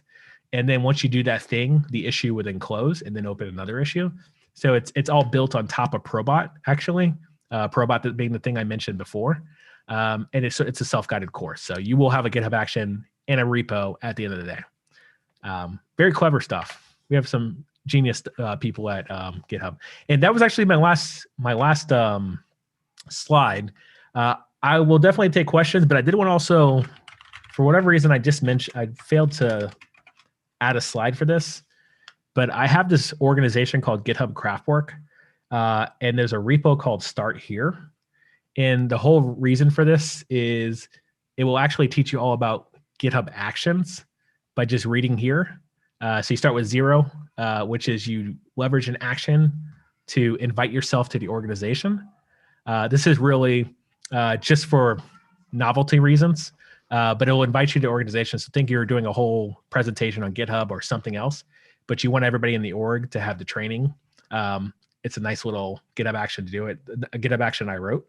And then once you do that thing, the issue would then close and then open another issue. So it's all built on top of Probot, actually. Probot being the thing I mentioned before. And it's a self-guided course. So you will have a GitHub action and a repo at the end of the day. Very clever stuff. We have some genius people at GitHub. And that was actually my last slide. I will definitely take questions, but I did want to also, for whatever reason, I failed to add a slide for this. But I have this organization called GitHub Craftwork, and there's a repo called Start Here. And the whole reason for this is it will actually teach you all about GitHub Actions by just reading here. So you start with 0, which is you leverage an action to invite yourself to the organization. This is really just for novelty reasons, but it will invite you to organizations. So think you're doing a whole presentation on GitHub or something else, but you want everybody in the org to have the training. It's a nice little GitHub action to do it, a GitHub action I wrote.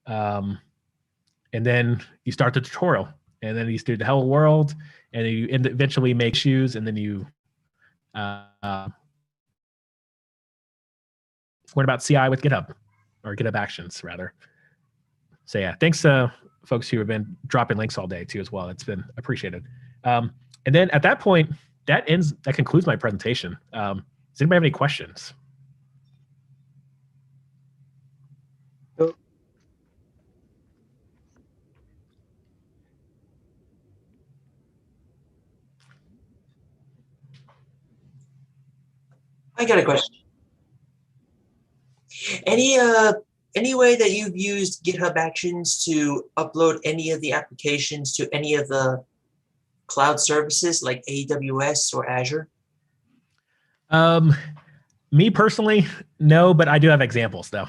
And then you start the tutorial, and then you do the hello world, and then you eventually make shoes, and then you learn about CI with GitHub, or GitHub Actions, rather. So yeah, thanks to folks who have been dropping links all day too as well. It's been appreciated. And then at that point, that concludes my presentation. Does anybody have any questions? I got a question. Any way that you've used GitHub Actions to upload any of the applications to any of the cloud services like AWS or Azure? Me personally, no, but I do have examples though.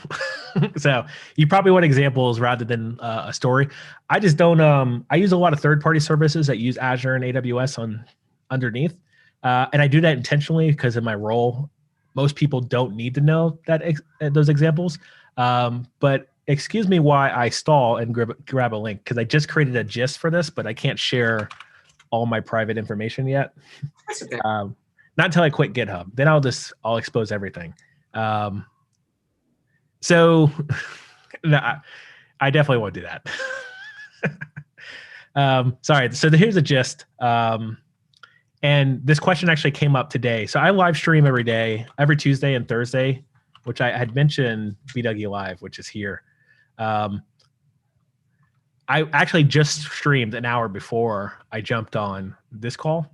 So you probably want examples rather than a story. I just don't. I use a lot of third-party services that use Azure and AWS underneath, and I do that intentionally because in my role, most people don't need to know those examples. But excuse me why I stall and grab a link, because I just created a gist for this, but I can't share all my private information yet. That's okay. Not until I quit GitHub. Then I'll expose everything. So no, I definitely won't do that. Sorry. So here's a gist. And this question actually came up today. So I live stream every day, every Tuesday and Thursday, which I had mentioned BW Live, which is here. I actually just streamed an hour before I jumped on this call.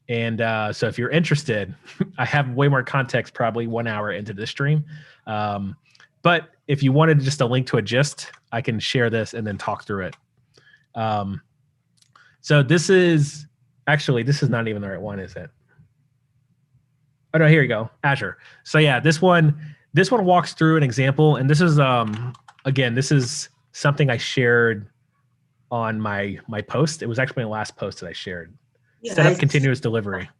And so if you're interested, I have way more context probably 1 hour into this stream. But if you wanted just a link to a gist, I can share this and then talk through it. So this is not even the right one, is it? Oh no, here you go, Azure. So yeah, this one walks through an example, and this is again, this is something I shared on my post. It was actually my last post that I shared. Yeah, Set up continuous delivery.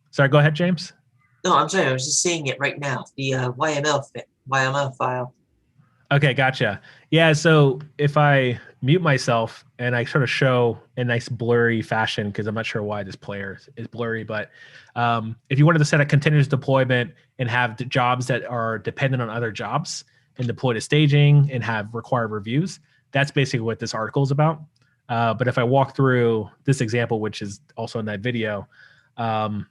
Sorry, go ahead, James. No, I'm sorry. I was just seeing it right now. The YML file. Okay, gotcha. Yeah, so if I mute myself and I sort of show a nice blurry fashion, because I'm not sure why this player is blurry, but if you wanted to set a continuous deployment and have the jobs that are dependent on other jobs and deploy to staging and have required reviews, that's basically what this article is about. But if I walk through this example, which is also in that video, and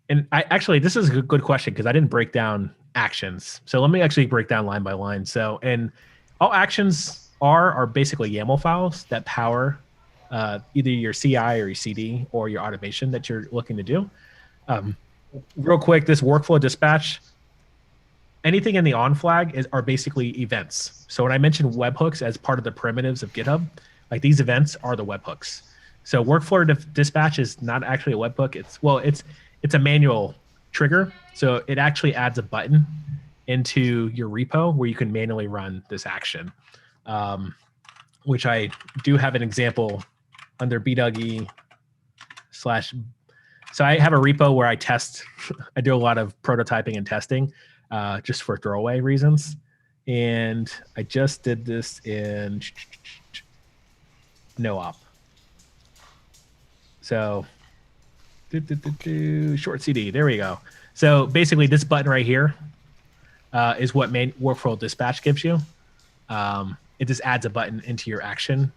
this is a good question because I didn't break down actions. So let me actually break down line by line. So, and all actions are basically YAML files that power either your CI or your CD or your automation that you're looking to do. Real quick, this workflow dispatch, anything in the on flag are basically events. So when I mentioned webhooks as part of the primitives of GitHub, like these events are the webhooks. So workflow dispatch is not actually a webhook. It's a manual trigger. So it actually adds a button into your repo where you can manually run this action, which I do have an example under bduggy / So I have a repo where I test. I do a lot of prototyping and testing just for throwaway reasons. And I just did this in no-op. So short CD, there we go. So basically this button right here is what workflow dispatch gives you. It just adds a button into your action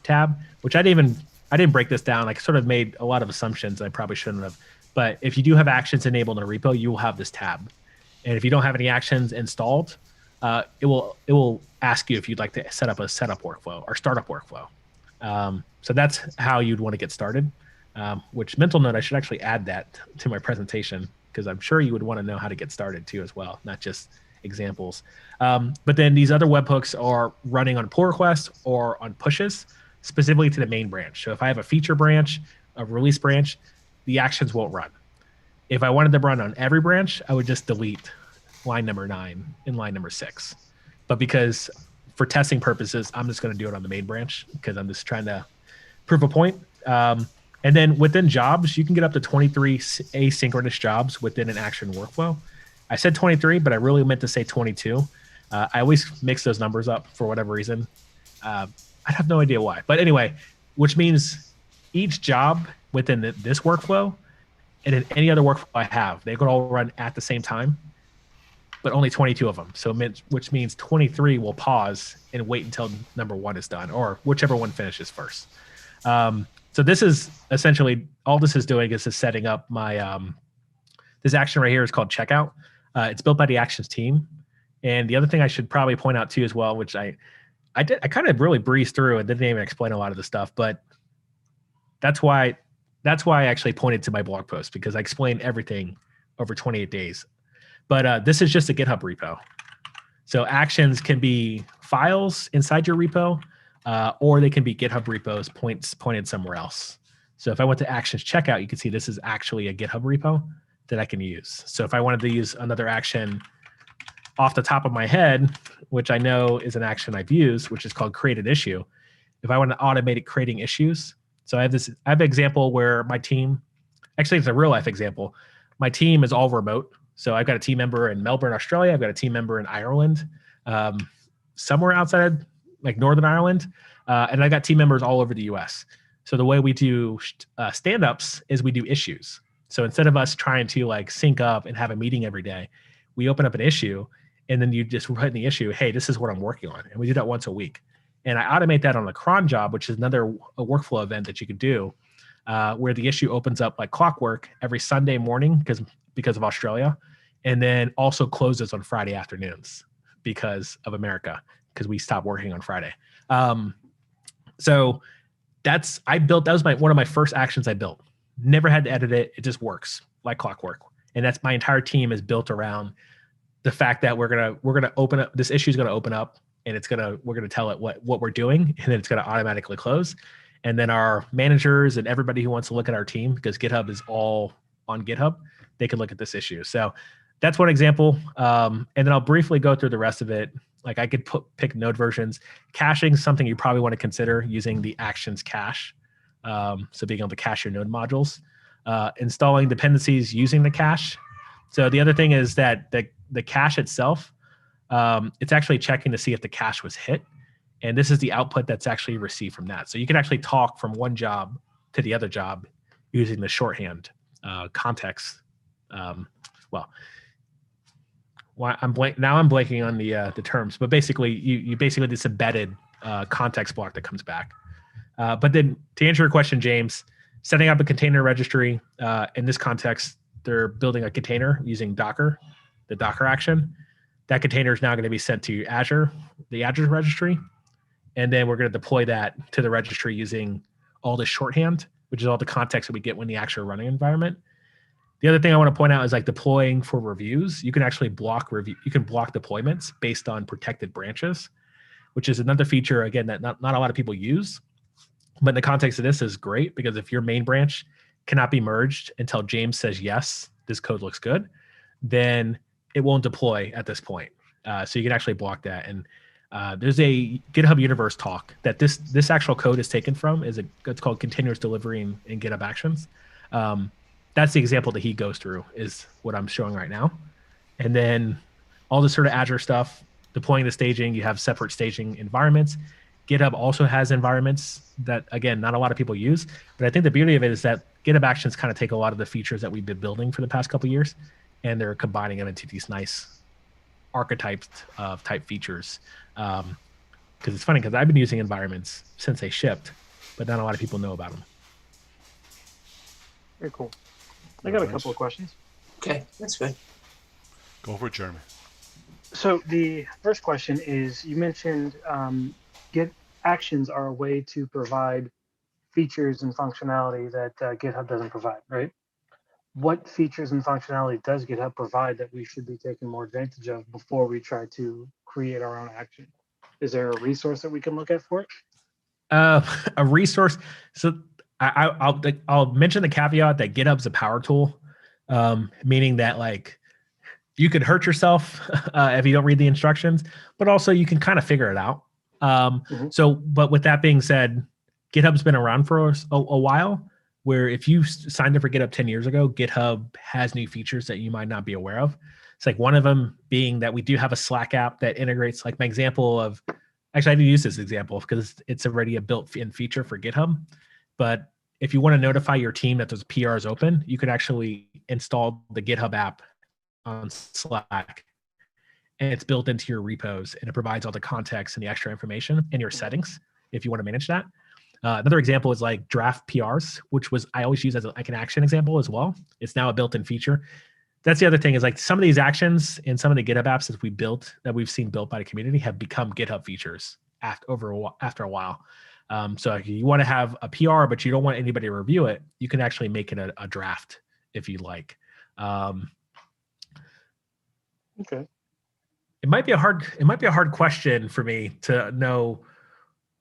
tab, which I didn't break this down. I sort of made a lot of assumptions I probably shouldn't have. But if you do have actions enabled in a repo, you will have this tab. And if you don't have any actions installed, it will ask you if you'd like to set up a setup workflow or startup workflow. So that's how you'd want to get started. Which mental note, I should actually add that to my presentation because I'm sure you would want to know how to get started too as well, not just examples. But then these other webhooks are running on pull requests or on pushes specifically to the main branch. So if I have a feature branch, a release branch, the actions won't run. If I wanted to run on every branch, I would just delete line number 9 and line number 6. But because for testing purposes, I'm just going to do it on the main branch because I'm just trying to prove a point. And then within jobs, you can get up to 23 asynchronous jobs within an action workflow. I said 23, but I really meant to say 22. I always mix those numbers up for whatever reason. I have no idea why. But anyway, which means each job within this workflow and in any other workflow I have, they could all run at the same time, but only 22 of them. So which means 23 will pause and wait until number 1 is done or whichever one finishes first. So this is essentially, all this is doing is just setting up my, this action right here is called checkout. It's built by the actions team. And the other thing I should probably point out too as well, which I kind of really breezed through and didn't even explain a lot of the stuff, but that's why I actually pointed to my blog post because I explained everything over 28 days. But this is just a GitHub repo. So actions can be files inside your repo, or they can be GitHub repos pointed somewhere else. So if I went to actions checkout, you can see this is actually a GitHub repo that I can use. So if I wanted to use another action off the top of my head, which I know is an action I've used, which is called create an issue. If I want to automate it creating issues, so I have an example where my team, actually it's a real life example. My team is all remote. So I've got a team member in Melbourne, Australia. I've got a team member in Ireland, somewhere outside like Northern Ireland. And I got team members all over the US. So the way we do stand-ups is we do issues. So instead of us trying to like sync up and have a meeting every day, we open up an issue and then you just write in the issue, hey, this is what I'm working on. And we do that once a week. And I automate that on a cron job, which is another workflow event that you could do, where the issue opens up like clockwork every Sunday morning because of Australia, and then also closes on Friday afternoons because of America, because we stop working on Friday. So that was one of my first actions I built. Never had to edit it. It just works like clockwork. And that's my entire team is built around the fact that we're gonna open up, this issue is gonna open up, and we're gonna tell it what we're doing, and then it's gonna automatically close. And then our managers and everybody who wants to look at our team, because GitHub is all on GitHub, they can look at this issue. So that's one example. And then I'll briefly go through the rest of it. Like I could pick node versions. Caching is something you probably want to consider using the actions cache. So being able to cache your node modules. Installing dependencies using the cache. So the other thing is that the cache itself, it's actually checking to see if the cache was hit. And this is the output that's actually received from that. So you can actually talk from one job to the other job using the shorthand context. I'm blanking on the terms, but basically you basically this embedded context block that comes back. But then to answer your question, James, setting up a container registry, in this context, they're building a container using Docker, the Docker action. That container is now going to be sent to Azure, the Azure registry. And then we're going to deploy that to the registry using all the shorthand, which is all the context that we get when the actual running environment. The other thing I want to point out is like deploying for reviews. You can actually block deployments based on protected branches, which is another feature, again, that not a lot of people use. But in the context of this is great because if your main branch cannot be merged until James says, yes, this code looks good, then it won't deploy at this point. So you can actually block that. And there's a GitHub Universe talk that this actual code is taken from. It's called Continuous Delivery in GitHub Actions. That's the example that he goes through is what I'm showing right now. And then all this sort of Azure stuff, deploying the staging, you have separate staging environments. GitHub also has environments that, again, not a lot of people use. But I think the beauty of it is that GitHub Actions kind of take a lot of the features that we've been building for the past couple of years, and they're combining them into these nice archetypes of type features. Because it's funny because I've been using environments since they shipped, but not a lot of people know about them. Very cool. I got a couple of questions. Okay, that's good. Go for it, Jeremy. So the first question is, you mentioned Git Actions are a way to provide features and functionality that GitHub doesn't provide, right? What features and functionality does GitHub provide that we should be taking more advantage of before we try to create our own action? Is there a resource that we can look at for it? A resource. So I'll mention the caveat that GitHub's a power tool, meaning that like you could hurt yourself if you don't read the instructions, but also you can kind of figure it out. So, but with that being said, GitHub's been around for a while, where if you signed up for GitHub 10 years ago, GitHub has new features that you might not be aware of. It's like one of them being that we do have a Slack app that integrates, like my example of, actually I didn't use this example because it's already a built-in feature for GitHub. But if you want to notify your team that those PRs open, you could actually install the GitHub app on Slack, and it's built into your repos, and it provides all the context and the extra information in your settings if you want to manage that. Another example is like draft PRs, which I always use as like an action example as well. It's now a built-in feature. That's the other thing is like some of these actions and some of the GitHub apps that we've seen built by the community have become GitHub features after a while. So if you want to have a PR, but you don't want anybody to review it, you can actually make it a draft if you like. Okay. It might be a hard question for me to know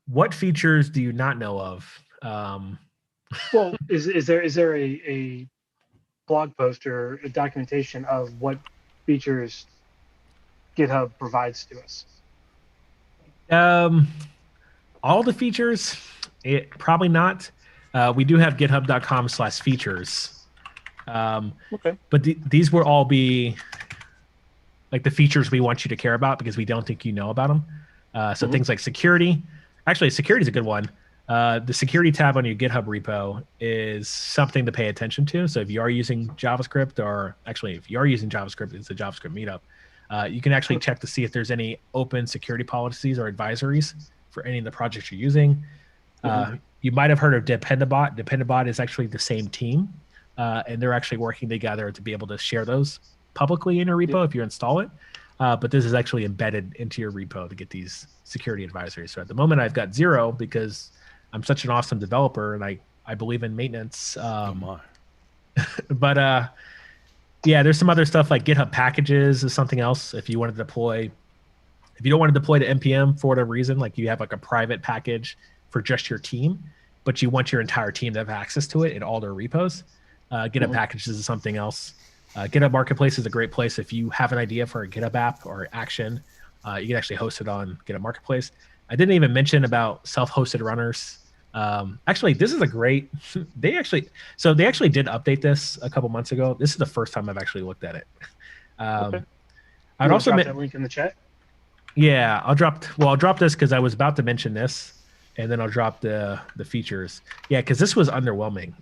what features do you not know of. Well, is there a blog post or a documentation of what features GitHub provides to us? All the features, probably not. We do have github.com/features. Okay. But these will all be like the features we want you to care about because we don't think you know about them. So things like security. Actually, security is a good one. The security tab on your GitHub repo is something to pay attention to. So if you are using JavaScript, or actually if you are using JavaScript, it's a JavaScript meetup. You can actually check to see if there's any open security policies or advisories for any of the projects you're using. You might have heard of Dependabot. Dependabot is actually the same team, and they're actually working together to be able to share those publicly in your repo if you install it. But this is actually embedded into your repo to get these security advisories. So at the moment, I've got 0 because I'm such an awesome developer and I believe in maintenance. But yeah, there's some other stuff like GitHub packages is something else. If you want to deploy, if you don't want to deploy to NPM for whatever reason, like you have like a private package for just your team, but you want your entire team to have access to it in all their repos, GitHub packages is something else. GitHub Marketplace is a great place. If you have an idea for a GitHub app or action, you can actually host it on GitHub Marketplace. I didn't even mention about self-hosted runners. Actually, this is a great, they actually did update this a couple months ago. This is the first time I've actually looked at it. Okay. I'd also drop that link in the chat. Yeah, I'll drop this because I was about to mention this, and then I'll drop the features. Yeah, because this was underwhelming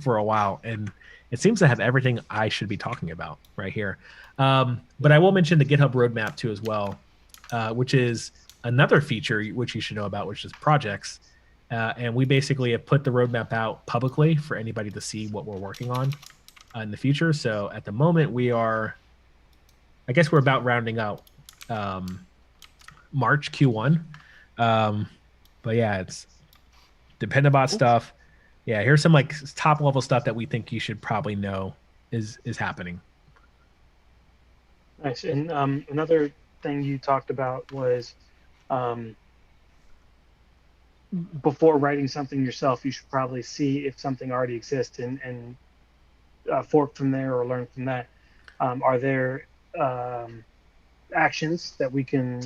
for a while, and it seems to have everything I should be talking about right here. But I will mention the GitHub roadmap too as well, which is another feature which you should know about, which is projects. And we basically have put the roadmap out publicly for anybody to see what we're working on in the future. So at the moment, I guess we're about rounding out March Q1. But yeah, it's Dependabot stuff. Yeah, here's some like top level stuff that we think you should probably know is happening. Nice. And another thing you talked about was before writing something yourself, you should probably see if something already exists and fork from there or learn from that. Are there actions that we can?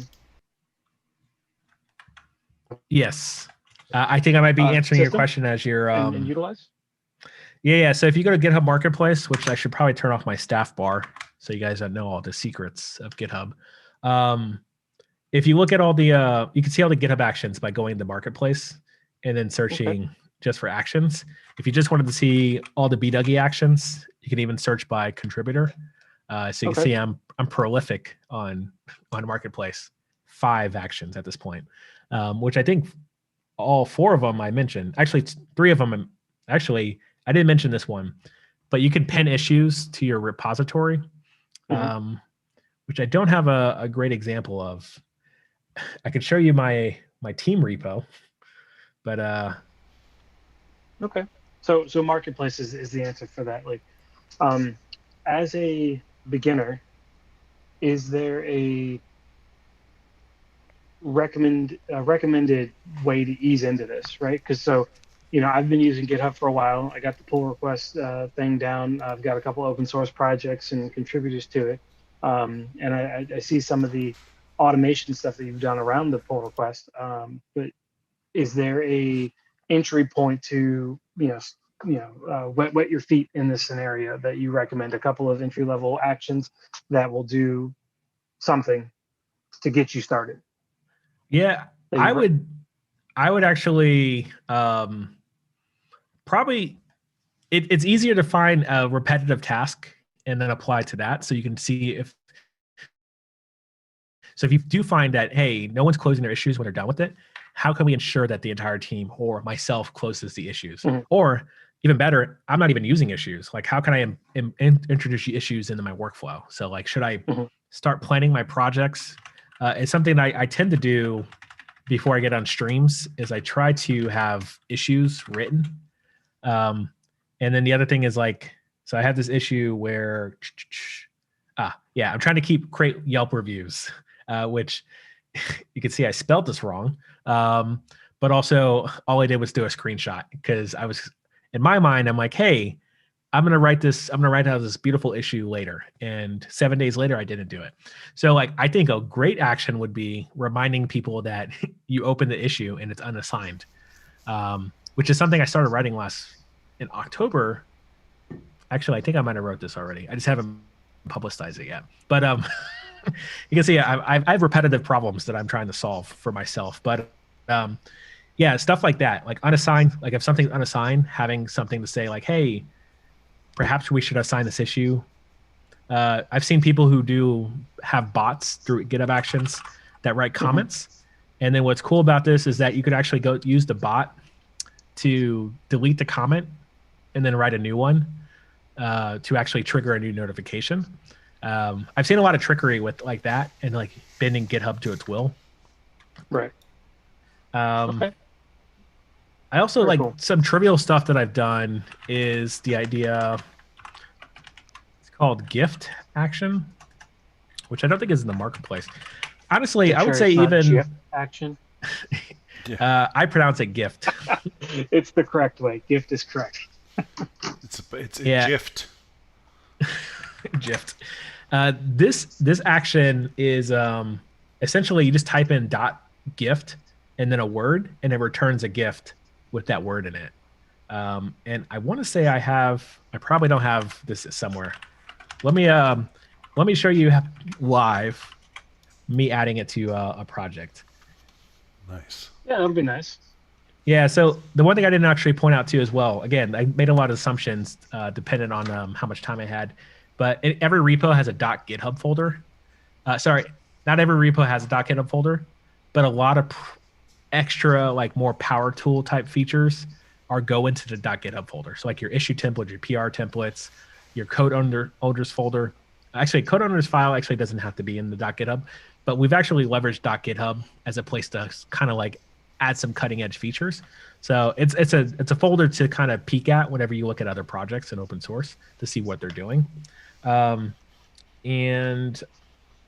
Yes. I think I might be answering your system question as you're and utilize? Yeah. So if you go to GitHub Marketplace, which I should probably turn off my staff bar so you guys don't know all the secrets of GitHub. If you look at all the, you can see all the GitHub actions by going to Marketplace and then searching just for actions. If you just wanted to see all the BDuggy actions, you can even search by contributor. So you can see I'm prolific on Marketplace. 5 actions at this point, which I think all 4 of them I mentioned. Actually, 3 of them. Actually, I didn't mention this one, but you can pin issues to your repository, which I don't have a great example of. I could show you my team repo, but okay. So Marketplace is the answer for that. Like, as a beginner, is there a recommended way to ease into this, right? Because I've been using GitHub for a while. I got the pull request thing down. I've got a couple open source projects and contributors to it, and I see some of the automation stuff that you've done around the pull request. But is there a entry point to wet your feet in this scenario that you recommend? A couple of entry level actions that will do something to get you started. Yeah, I would actually probably it's easier to find a repetitive task and then apply to that, so you can see if you do find that, hey, no one's closing their issues when they're done with it, how can we ensure that the entire team or myself closes the issues? Or even better, I'm not even using issues. Like, how can I introduce issues into my workflow? So like, should I start planning my projects? It's something that I tend to do before I get on streams is I try to have issues written. And then the other thing is like, so I have this issue where, I'm trying to create Yelp reviews, which you can see I spelled this wrong. But also all I did was do a screenshot because I was, in my mind, I'm like, hey, I'm going to write out this beautiful issue later. And 7 days later, I didn't do it. So like, I think a great action would be reminding people that you open the issue and it's unassigned, which is something I started writing in October. Actually, I think I might have wrote this already. I just haven't publicized it yet. But you can see I have repetitive problems that I'm trying to solve for myself. But stuff like that, like unassigned, like if something's unassigned, having something to say like, hey, perhaps we should assign this issue. I've seen people who have bots through GitHub Actions that write comments. And then what's cool about this is that you could actually go use the bot to delete the comment and then write a new one to actually trigger a new notification. I've seen a lot of trickery with like that and like bending GitHub to its will. Right. I also Very cool. Some trivial stuff that I've done is the idea, it's called gift action, which I don't think is in the marketplace. Honestly, I would say even GIF action. I pronounce it gift. It's the correct way. Gift is correct. It's a gift. Gift. This action is essentially you just type in .gift and then a word and it returns a gift with that word in it. And I want to say I probably don't have this somewhere. Let me show you live me adding it to a project. Nice. Yeah, that'll be nice. Yeah, so the one thing I didn't actually point out too as well, again, I made a lot of assumptions dependent on how much time I had, but every repo has a .github folder. Sorry, not every repo has a .github folder, but extra like more power tool type features are go into the .github folder. So like your issue template, your PR templates, your code owners folder. Actually, code owners file actually doesn't have to be in the .github, but we've actually leveraged .github as a place to kind of like add some cutting edge features. So it's a folder to kind of peek at whenever you look at other projects in open source to see what they're doing. And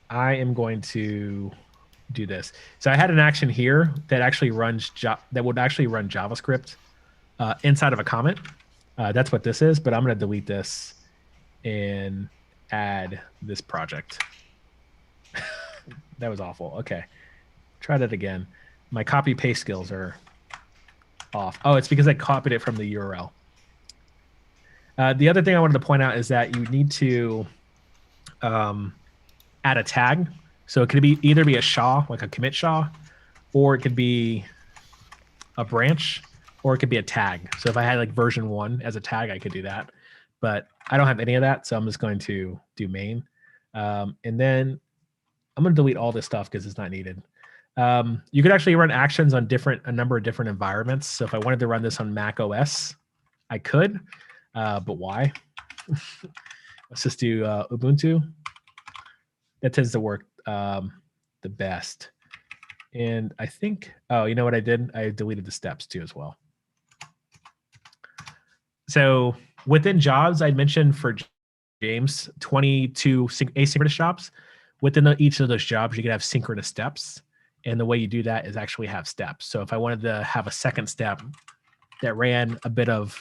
I am going to do this. So I had an action here that actually runs that would actually run JavaScript inside of a comment. That's what this is, but I'm going to delete this and add this project. That was awful. Okay. Try that again. My copy paste skills are off. Oh, it's because I copied it from the URL. The other thing I wanted to point out is that you need to add a tag. So it could be either be a SHA, like a commit SHA, or it could be a branch, or it could be a tag. So if I had like version 1 as a tag, I could do that. But I don't have any of that, so I'm just going to do main. And then I'm going to delete all this stuff because it's not needed. You could actually run actions on a number of different environments. So if I wanted to run this on Mac OS, I could, but why? Let's just do Ubuntu. That tends to work the best. And I think, oh, you know what I did? I deleted the steps too as well. So within jobs, I mentioned for James, 22 asynchronous jobs. Within each of those jobs, you can have synchronous steps. And the way you do that is actually have steps. So if I wanted to have a second step that ran a bit of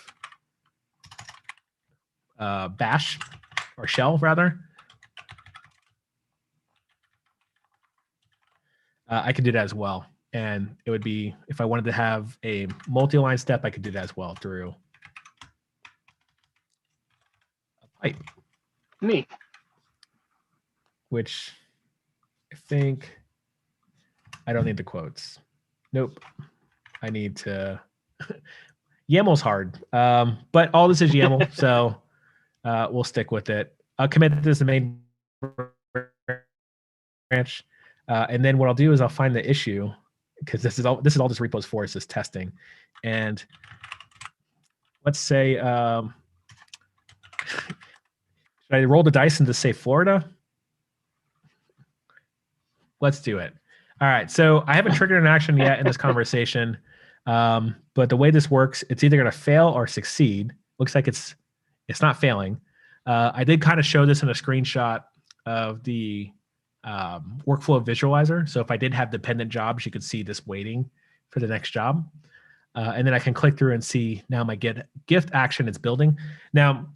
bash or shell rather, I could do that as well. And it would be, if I wanted to have a multi-line step, I could do that as well through a pipe. Neat. Which I think I don't need the quotes. Nope. I need to. YAML's hard, but all this is YAML, so we'll stick with it. I'll commit this to main branch, and then what I'll do is I'll find the issue, because this is all this repo's for, is this testing, and let's say should I roll the dice and just say Florida? Let's do it. All right. So I haven't triggered an action yet in this conversation, but the way this works, it's either going to fail or succeed. Looks like it's not failing. I did kind of show this in a screenshot of the workflow visualizer. So if I did have dependent jobs, you could see this waiting for the next job. And then I can click through and see now my gift action is building. Now,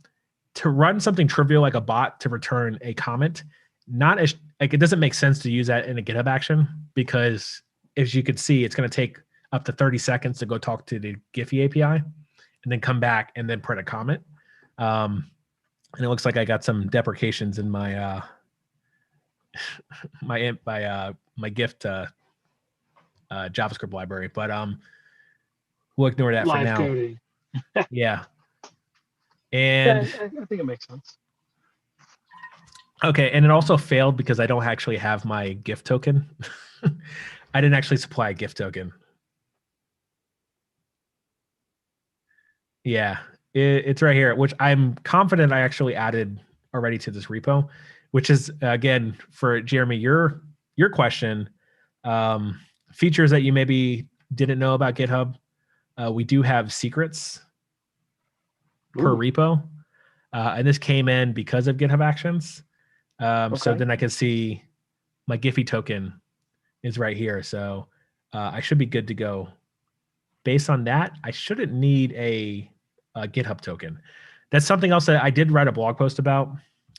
to run something trivial like a bot to return a comment, not as like it doesn't make sense to use that in a GitHub action, because as you can see, it's going to take up to 30 seconds to go talk to the Giphy API and then come back and then print a comment. And it looks like I got some deprecations in my my gift JavaScript library, but we'll ignore that for now. Coding. Yeah. And yeah, I think it makes sense. Okay, and it also failed because I don't actually have my gift token. I didn't actually supply a gift token. Yeah, it's right here, which I'm confident I actually added already to this repo, which is, again, for Jeremy, your question, features that you maybe didn't know about GitHub. We do have secrets per repo, and this came in because of GitHub Actions. So then I can see my Giphy token is right here. So I should be good to go. Based on that, I shouldn't need a GitHub token. That's something else that I did write a blog post about,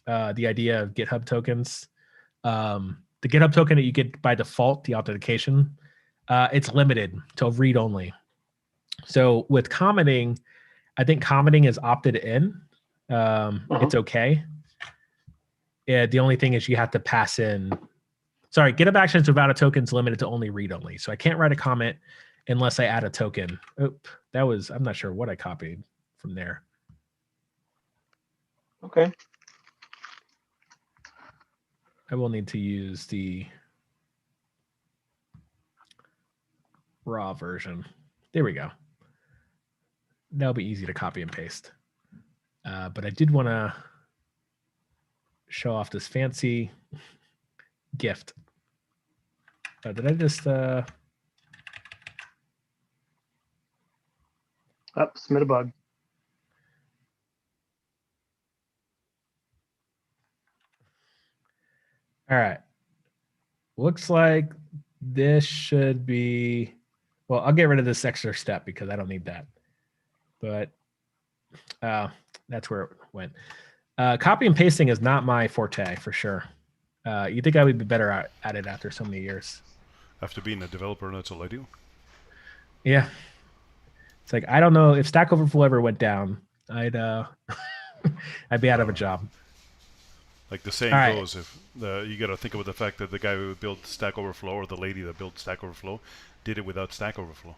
the idea of GitHub tokens. The GitHub token that you get by default, the authentication, it's limited to read only. So with commenting, I think commenting is opted in. It's okay. Yeah, the only thing is you have to pass in. Sorry, GitHub Actions without a token is limited to only read only. So I can't write a comment unless I add a token. Oop, that was, I'm not sure what I copied from there. Okay. I will need to use the raw version. There we go. That'll be easy to copy and paste. But I did want to show off this fancy gift. Did I just... Submit a bug. All right. Looks like this should be... Well, I'll get rid of this extra step because I don't need that. But that's where it went. Copy and pasting is not my forte, for sure. You think I would be better at it after so many years? After being a developer, that's all I do. Yeah. It's like, I don't know if Stack Overflow ever went down, I'd I'd be out of a job. Like the saying goes, if you got to think about the fact that the guy who built Stack Overflow or the lady that built Stack Overflow did it without Stack Overflow.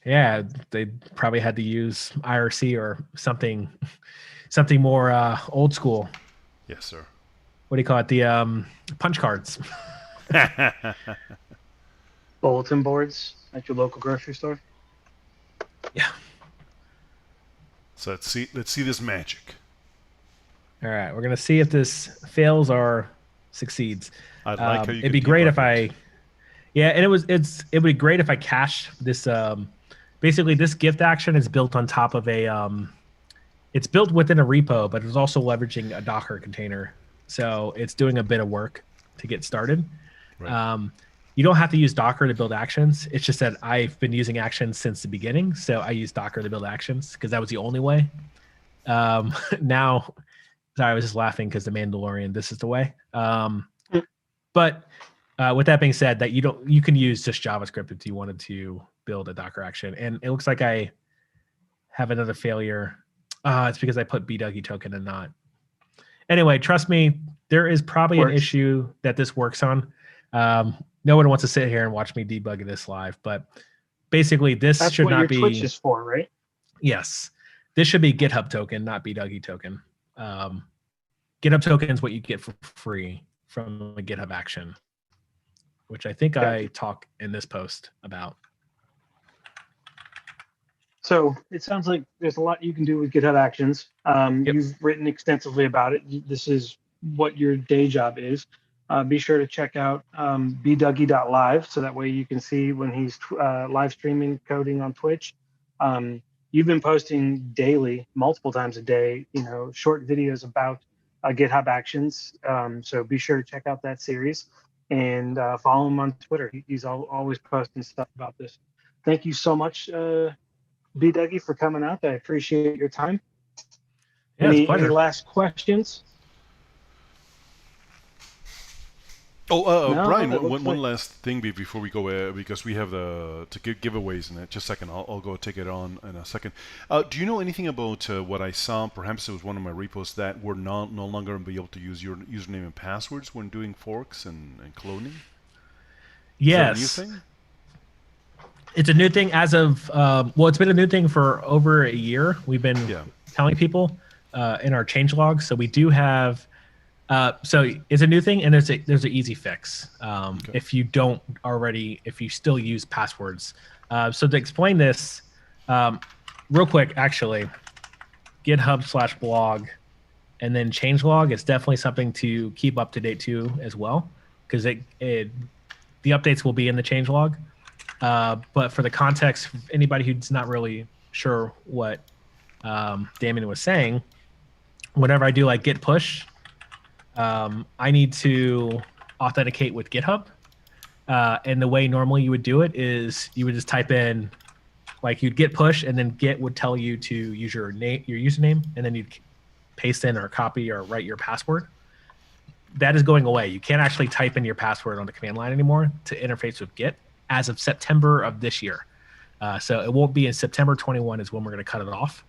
Yeah, they probably had to use IRC or something more old school. Yes, sir. What do you call it? The punch cards. Bulletin boards at your local grocery store. Yeah. So let's see this magic. All right, we're gonna see if this fails or succeeds. I'd like how you it'd be great if I, yeah, and it would be great if I cache this. Basically, this gift action is built on top of a. It's built within a repo, but it's also leveraging a Docker container, so it's doing a bit of work to get started. Right. You don't have to use Docker to build actions. It's just that I've been using actions since the beginning, so I use Docker to build actions because that was the only way. Now. Sorry, I was just laughing because the Mandalorian, this is the way. But with that being said, that you can use just JavaScript if you wanted to build a Docker action. And it looks like I have another failure. It's because I put BDuggy token and not. Anyway, trust me, there is probably an issue that this works on. No one wants to sit here and watch me debug this live, but basically this should not be. That's what your Twitch is for, right? Yes, this should be GitHub token, not BDuggy token. GitHub token is what you get for free from a GitHub action, which I think I talk in this post about. So it sounds like there's a lot you can do with GitHub Actions. Yep. You've written extensively about it. This is what your day job is. Be sure to check out bduggy.live so that way you can see when he's live streaming coding on Twitch. You've been posting daily, multiple times a day, short videos about GitHub Actions. So be sure to check out that series and follow him on Twitter. He's always posting stuff about this. Thank you so much, BDuggy, for coming out. I appreciate your time. Yeah, it's a pleasure. Any last questions? Oh, Brian, one last thing before we go, because we have to give giveaways in it. Just a second, I'll go take it on in a second. Do you know anything about what I saw? Perhaps it was one of my repos that we're no longer going to be able to use your username and passwords when doing forks and cloning? Yes. Is that a new thing? It's a new thing as of, it's been a new thing for over a year. We've been telling people in our changelog. So we do have... so it's a new thing, and there's an easy fix if you don't already, if you still use passwords. So to explain this, real quick, actually, GitHub/blog, and then changelog is definitely something to keep up to date to as well, because the updates will be in the changelog. But for the context, anybody who's not really sure what Damien was saying, whenever I do like git push. I need to authenticate with GitHub. And the way normally you would do it is you would just type in, like you'd git push, and then Git would tell you to use your username, and then you'd paste in or copy or write your password. That is going away. You can't actually type in your password on the command line anymore to interface with Git as of September of this year. So it won't be in September 21 is when we're going to cut it off.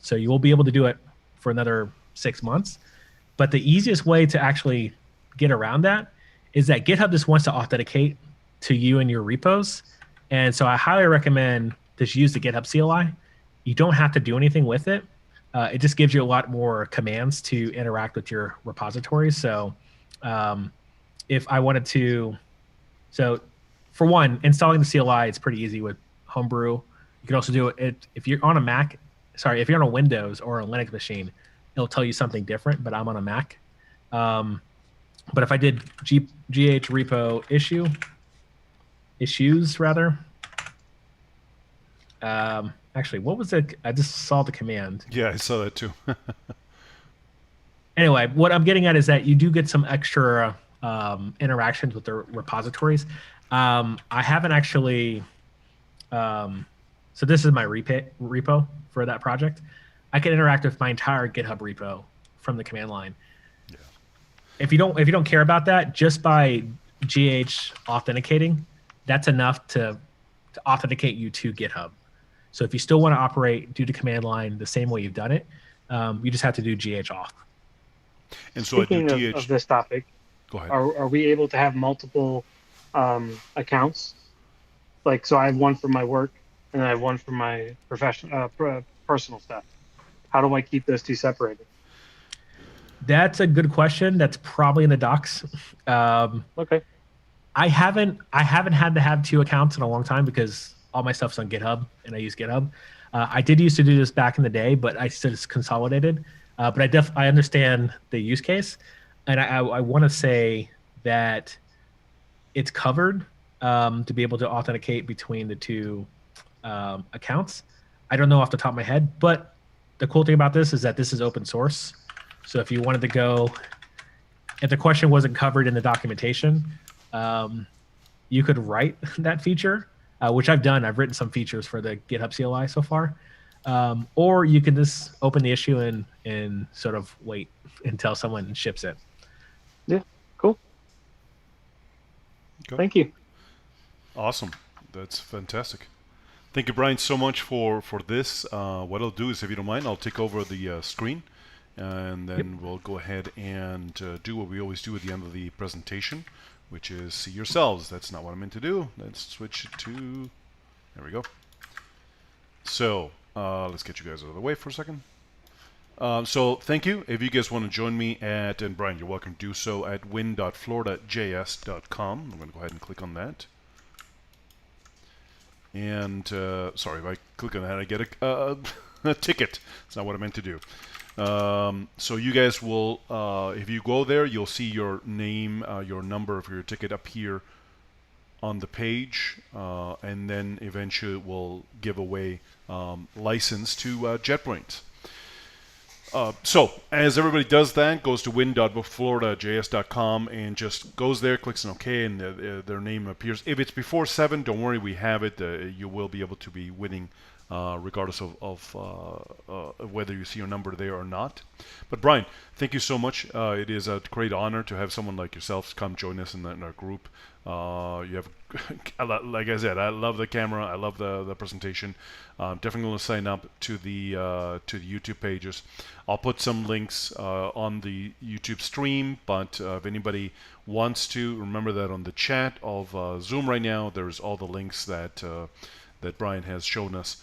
So you will be able to do it for another 6 months. But the easiest way to actually get around that is that GitHub just wants to authenticate to you and your repos. And so I highly recommend just use the GitHub CLI. You don't have to do anything with it. It just gives you a lot more commands to interact with your repositories. So if I wanted to, so for one, installing the CLI is pretty easy with Homebrew. You can also do it if you're on a Mac. Sorry, if you're on a Windows or a Linux machine, it'll tell you something different. But I'm on a Mac. But if I did gh repo issues rather. Actually, what was it? I just saw the command. Yeah, I saw that too. Anyway, what I'm getting at is that you do get some extra interactions with the repositories. I haven't actually. So this is my repo for that project. I can interact with my entire GitHub repo from the command line. Yeah. If you don't care about that, just by GH authenticating, that's enough to authenticate you to GitHub. So if you still want to operate due to command line the same way you've done it, you just have to do GH auth. And so Speaking I do DH. of this topic, Go ahead. are we able to have multiple accounts? Like, so I have one for my work and I have one for my personal stuff. How do I keep those two separated? That's a good question. That's probably in the docs. Okay. I haven't had to have two accounts in a long time because all my stuff's on GitHub and I use GitHub. I did used to do this back in the day, but I said it's consolidated. But I understand the use case, and I want to say that it's covered to be able to authenticate between the two accounts. I don't know off the top of my head, but the cool thing about this is that this is open source. So if you wanted to go, if the question wasn't covered in the documentation, you could write that feature, which I've done. I've written some features for the GitHub CLI so far. Or you can just open the issue and sort of wait until someone ships it. Yeah, cool. Okay. Thank you. Awesome. That's fantastic. Thank you, Brian, so much for this. What I'll do is, if you don't mind, I'll take over the screen, and then we'll go ahead and do what we always do at the end of the presentation, which is see yourselves. That's not what I meant to do. Let's switch it to... There we go. So, let's get you guys out of the way for a second. So thank you. If you guys want to join me at, and Brian, you're welcome to do so at win.floridajs.com. I'm going to go ahead and click on that. And, sorry, if I click on that, I get a ticket. That's not what I meant to do. So you guys will, if you go there, you'll see your name, your number of your ticket up here on the page, and then eventually we'll give away license to JetBrains. So as everybody does that, goes to win.floridajs.com and just goes there, clicks on OK, and their name appears. If it's before 7, don't worry, we have it. You will be able to be winning regardless of whether you see your number there or not. But Brian, thank you so much. It is a great honor to have someone like yourself come join us in our group. You have, like I said, I love the camera. I love the presentation. Definitely going to sign up to the YouTube pages. I'll put some links on the YouTube stream, but if anybody wants to, remember that on the chat of Zoom right now, there's all the links that that Brian has shown us.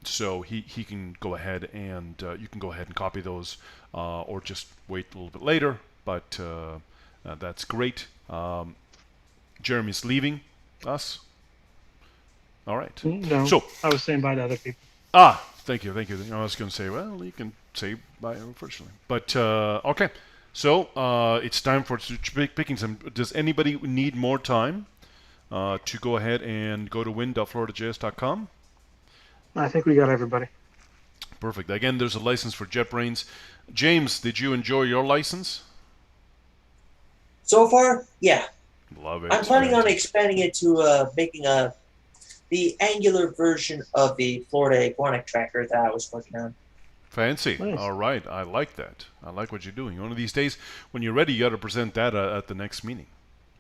So he can go ahead and you can go ahead and copy those, or just wait a little bit later. But that's great. Jeremy's leaving us. All right. No, so I was saying bye to other people. Thank you. I was going to say, well, you can say bye unfortunately. But okay. So it's time for picking some. Does anybody need more time to go ahead and go to win.floridajs.com? I think we got everybody. Perfect. Again, there's a license for JetBrains. James, did you enjoy your license? So far, yeah. Love it. I'm planning on expanding it to making the Angular version of the Florida iguana tracker that I was working on. Fancy. Nice. All right. I like that. I like what you're doing. One of these days, when you're ready, you got to present that at the next meeting.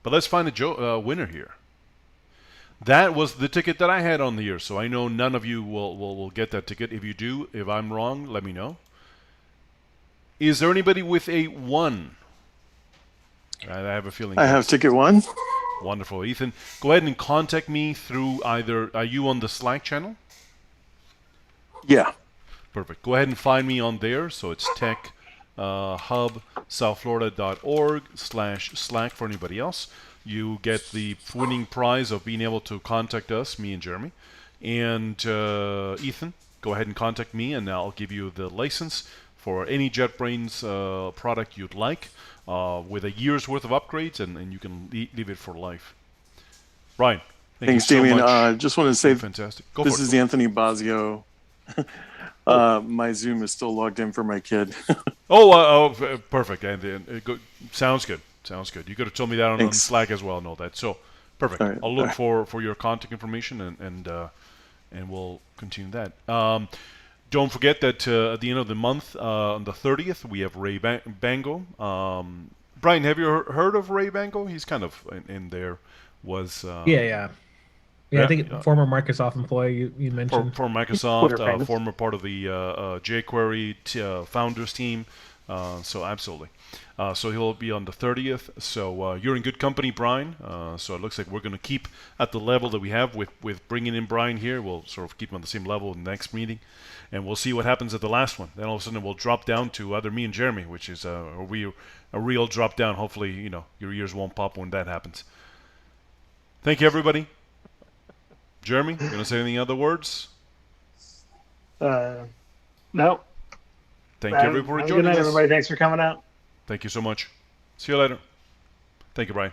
But let's find a winner here. That was the ticket that I had on the year, so I know none of you will get that ticket. If you do, if I'm wrong, let me know. Is there anybody with a 1? I have a feeling. I have ticket 1. Wonderful. Ethan, go ahead and contact me through either, are you on the Slack channel? Yeah. Perfect. Go ahead and find me on there. So it's techhubsouthflorida.org/Slack for anybody else. you get the winning prize of being able to contact us, me and Jeremy. And Ethan, go ahead and contact me, and I'll give you the license for any JetBrains product you'd like, with a year's worth of upgrades, and you can leave it for life. Brian, Thanks, you so Damien. much. Just want to say Fantastic. Go this for it. is Anthony Bazio. My Zoom is still logged in for my kid. Perfect. And sounds good. Sounds good. You could have told me that on Thanks. Slack as well. No, that so perfect. All right, I'll look all right. for your contact information, and we'll continue that. Don't forget that at the end of the month, on the 30th, we have Ray Bango. Brian, have you heard of Ray Bango? He's kind of in there. Was Yeah. I think former Microsoft employee you mentioned. for Twitter Microsoft, famous. former part of the jQuery founders team. So absolutely. So he'll be on the 30th. So you're in good company, Brian. So it looks like we're going to keep at the level that we have with bringing in Brian here. We'll sort of keep him on the same level in the next meeting, and we'll see what happens at the last one. Then all of a sudden we'll drop down to either me and Jeremy, which is a real drop down. Hopefully, your ears won't pop when that happens. Thank you, everybody. Jeremy, you going to say any other words? No. Thank you, everybody, for Have a good joining night, us. everybody. Thanks for coming out. Thank you so much. See you later. Thank you, Brian.